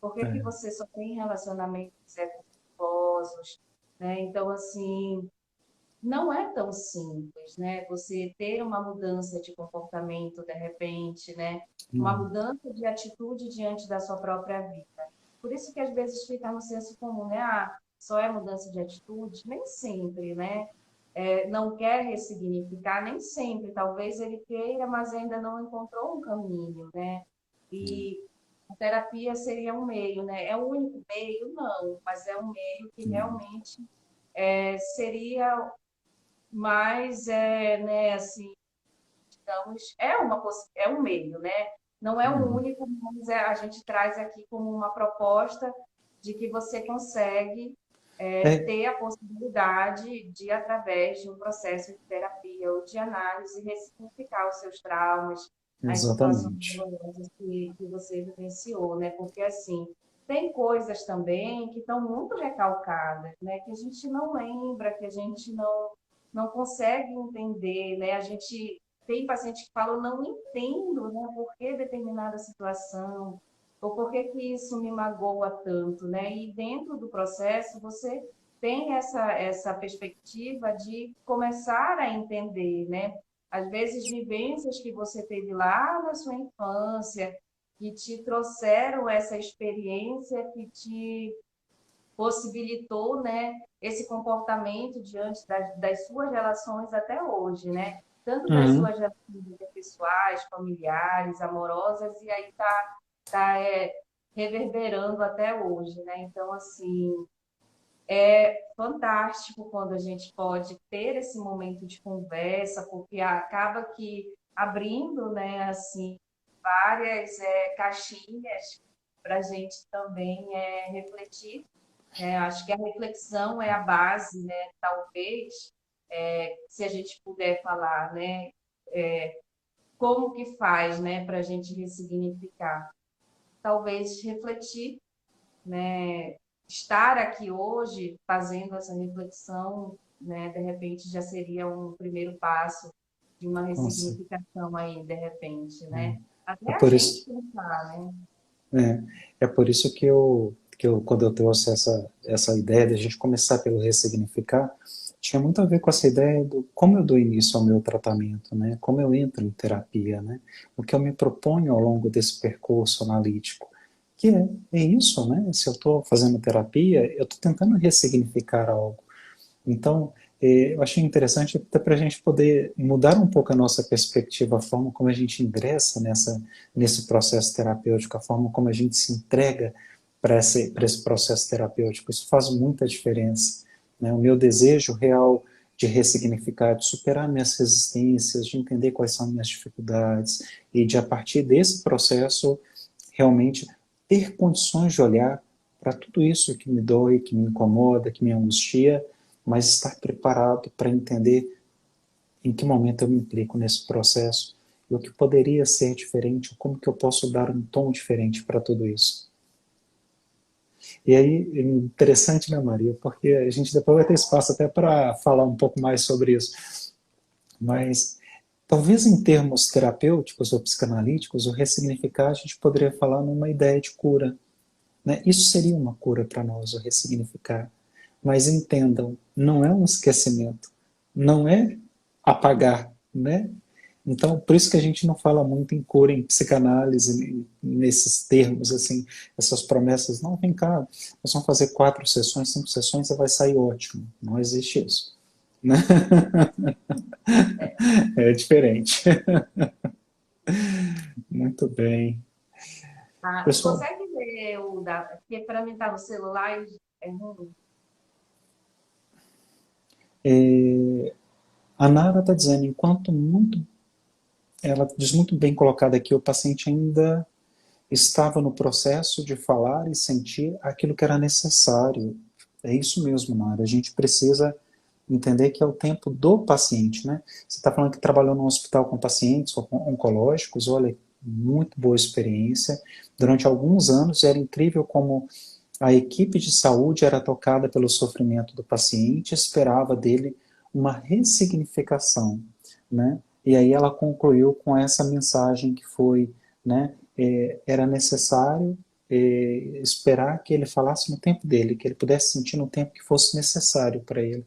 por que que É. você só tem relacionamentos afetuosos, né? Então, assim, não é tão simples, né? Você ter uma mudança de comportamento de repente, né? Uma Não. mudança de atitude diante da sua própria vida. Por isso que às vezes fica no senso comum, né? Ah, só é mudança de atitude? Nem sempre, né? Não quer ressignificar, nem sempre. Talvez ele queira, mas ainda não encontrou um caminho, né? E a terapia seria um meio, né? É o único meio? Não, mas é um meio que Não. realmente seria mas né, assim, digamos, é um meio, né? Não é o Uhum. único, mas a gente traz aqui como uma proposta de que você consegue É, ter a possibilidade de, através de um processo de terapia ou de análise, ressignificar os seus traumas, as situações exatamente. dolorosas que você vivenciou, né? Porque, assim, tem coisas também que estão muito recalcadas, né? Que a gente não lembra, que a gente não consegue entender, né? A gente tem paciente que fala, eu não entendo, né? Por que determinada situação, ou por que que isso me magoa tanto, né? E dentro do processo, você tem essa perspectiva de começar a entender, né? Às vezes, vivências que você teve lá na sua infância, que te trouxeram essa experiência, que te possibilitou, né, esse comportamento diante das suas relações até hoje, né? Tanto das Uhum. suas relações pessoais, familiares, amorosas, e aí tá reverberando até hoje, né? Então, assim, é fantástico quando a gente pode ter esse momento de conversa, porque acaba que abrindo, né, assim, várias caixinhas para a gente também refletir, né? Acho que a reflexão é a base, né? Talvez, se a gente puder falar, né? Como que faz, né, para a gente ressignificar? Talvez refletir, né? Estar aqui hoje fazendo essa reflexão, né? De repente já seria um primeiro passo de uma Nossa, ressignificação aí, de repente, é, né? é Até a por gente isso, pensar, né? é, é por isso que eu, quando eu trouxe essa ideia de a gente começar pelo ressignificar, tinha muito a ver com essa ideia do como eu dou início ao meu tratamento, né? Como eu entro em terapia, né? O que eu me proponho ao longo desse percurso analítico, que é isso, né? Se eu estou fazendo terapia, eu estou tentando ressignificar algo. Então, eu achei interessante até para a gente poder mudar um pouco a nossa perspectiva, a forma como a gente ingressa nesse processo terapêutico, a forma como a gente se entrega para esse processo terapêutico. Isso faz muita diferença, né? O meu desejo real de ressignificar, de superar minhas resistências, de entender quais são minhas dificuldades e de, a partir desse processo, realmente ter condições de olhar para tudo isso que me dói, que me incomoda, que me angustia, mas estar preparado para entender em que momento eu me implico nesse processo e o que poderia ser diferente, como que eu posso dar um tom diferente para tudo isso. E aí, é interessante, né, Maria? Porque a gente depois vai ter espaço até para falar um pouco mais sobre isso. Mas talvez em termos terapêuticos ou psicanalíticos, o ressignificar a gente poderia falar numa ideia de cura, né? Isso seria uma cura para nós, o ressignificar. Mas entendam, não é um esquecimento, não é apagar, né? Então, por isso que a gente não fala muito em cura, em psicanálise, nesses termos, assim, essas promessas. Não, vem cá, nós vamos fazer 4 sessões, 5 sessões e vai sair ótimo. Não existe isso. Né? É diferente. Muito bem. Ah, tu Pessoal, consegue ver o da... Porque para mim tá no celular é ruim. a Nara está dizendo, enquanto muito, ela diz muito bem colocada aqui, o paciente ainda estava no processo de falar e sentir aquilo que era necessário. É isso mesmo, Nara. A gente precisa entender que é o tempo do paciente, né? Você está falando que trabalhou num hospital com pacientes oncológicos, olha, muito boa experiência. Durante alguns anos era incrível como a equipe de saúde era tocada pelo sofrimento do paciente, esperava dele uma ressignificação, né? E aí ela concluiu com essa mensagem que foi, né? Era necessário esperar que ele falasse no tempo dele, que ele pudesse sentir no tempo que fosse necessário para ele.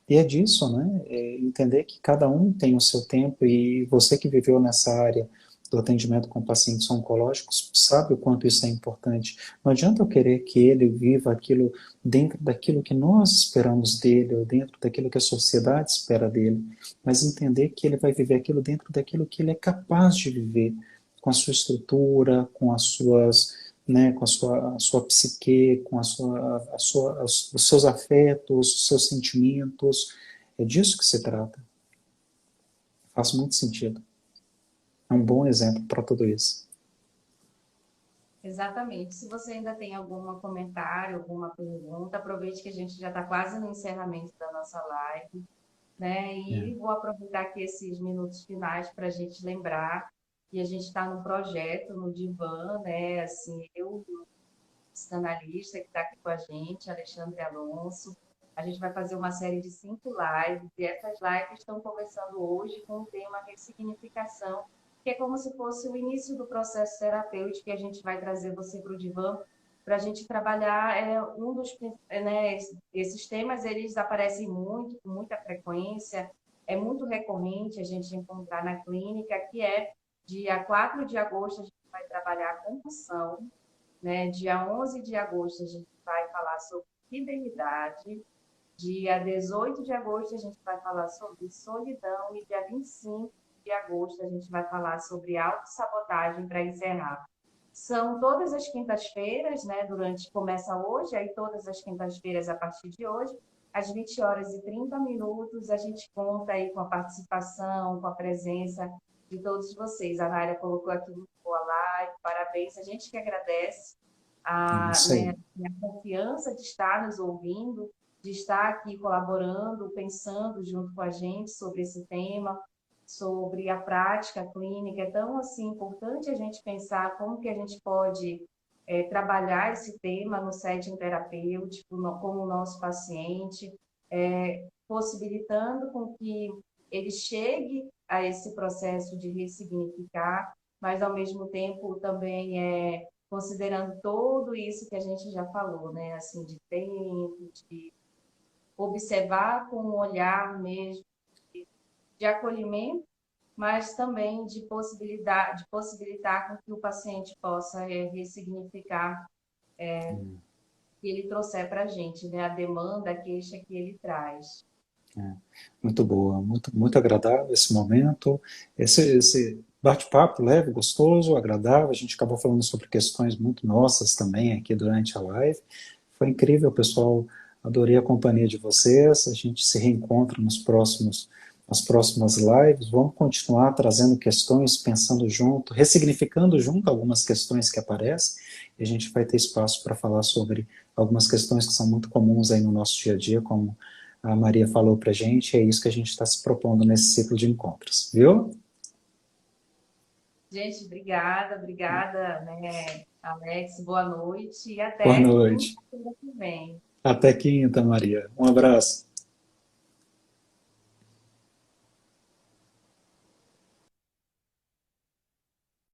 E é disso, né? Entender que cada um tem o seu tempo e você que viveu nessa área do atendimento com pacientes oncológicos sabe o quanto isso é importante. Não adianta eu querer que ele viva aquilo dentro daquilo que nós esperamos dele ou dentro daquilo que a sociedade espera dele, mas entender que ele vai viver aquilo dentro daquilo que ele é capaz de viver, com a sua estrutura, com as suas, né, com a sua psique, com os seus afetos, os seus sentimentos. É disso que se trata. Faz muito sentido. É um bom exemplo para tudo isso. Exatamente. Se você ainda tem algum comentário, alguma pergunta, aproveite que a gente já está quase no encerramento da nossa live, né? É, E vou aproveitar aqui esses minutos finais para a gente lembrar que a gente está num projeto no Divã, né? Assim, eu, o psicanalista que está aqui com a gente, Alexandre Alonso, a gente vai fazer uma série de 5 lives, e essas lives estão começando hoje com o tema ressignificação, que é como se fosse o início do processo terapêutico que a gente vai trazer você para o divã, para a gente trabalhar um dos, né, esses temas, eles aparecem muito, com muita frequência, é muito recorrente a gente encontrar na clínica, que é dia 4 de agosto a gente vai trabalhar a compulsão, né? Dia 11 de agosto a gente vai falar sobre fidelidade. Dia 18 de agosto a gente vai falar sobre solidão. E dia 25 de agosto a gente vai falar sobre autossabotagem para encerrar. São todas as quintas-feiras, né? Começa hoje, aí todas as quintas-feiras a partir de hoje, às 20 horas e 30 minutos, a gente conta aí com a participação, com a presença de todos vocês. A Nária colocou aqui muito boa live, parabéns. A gente que agradece é isso né, aí. a confiança de estar nos ouvindo, de estar aqui colaborando, pensando junto com a gente sobre esse tema, sobre a prática clínica. É tão assim importante a gente pensar como que a gente pode trabalhar esse tema no setting terapêutico, com o nosso paciente, possibilitando com que ele chegue a esse processo de ressignificar, mas ao mesmo tempo também considerando tudo isso que a gente já falou, né? Assim, de tempo, de observar com um olhar mesmo de acolhimento, mas também de possibilidade, de possibilitar com que o paciente possa ressignificar o que ele trouxer para a gente, né? A demanda, a queixa que ele traz. É, muito boa, muito agradável esse momento, esse bate-papo leve, gostoso, agradável. A gente acabou falando sobre questões muito nossas também aqui durante a live. Foi incrível, pessoal. Adorei a companhia de vocês. A gente se reencontra nas próximas lives. Vamos continuar trazendo questões, pensando junto, ressignificando junto algumas questões que aparecem. E a gente vai ter espaço para falar sobre algumas questões que são muito comuns aí no nosso dia a dia, como a Maria falou para a gente, é isso que a gente está se propondo nesse ciclo de encontros, viu? Gente, obrigada, obrigada, né, Alex, boa noite e Boa até noite. quinta-feira que vem. Até quinta, Maria. Um abraço.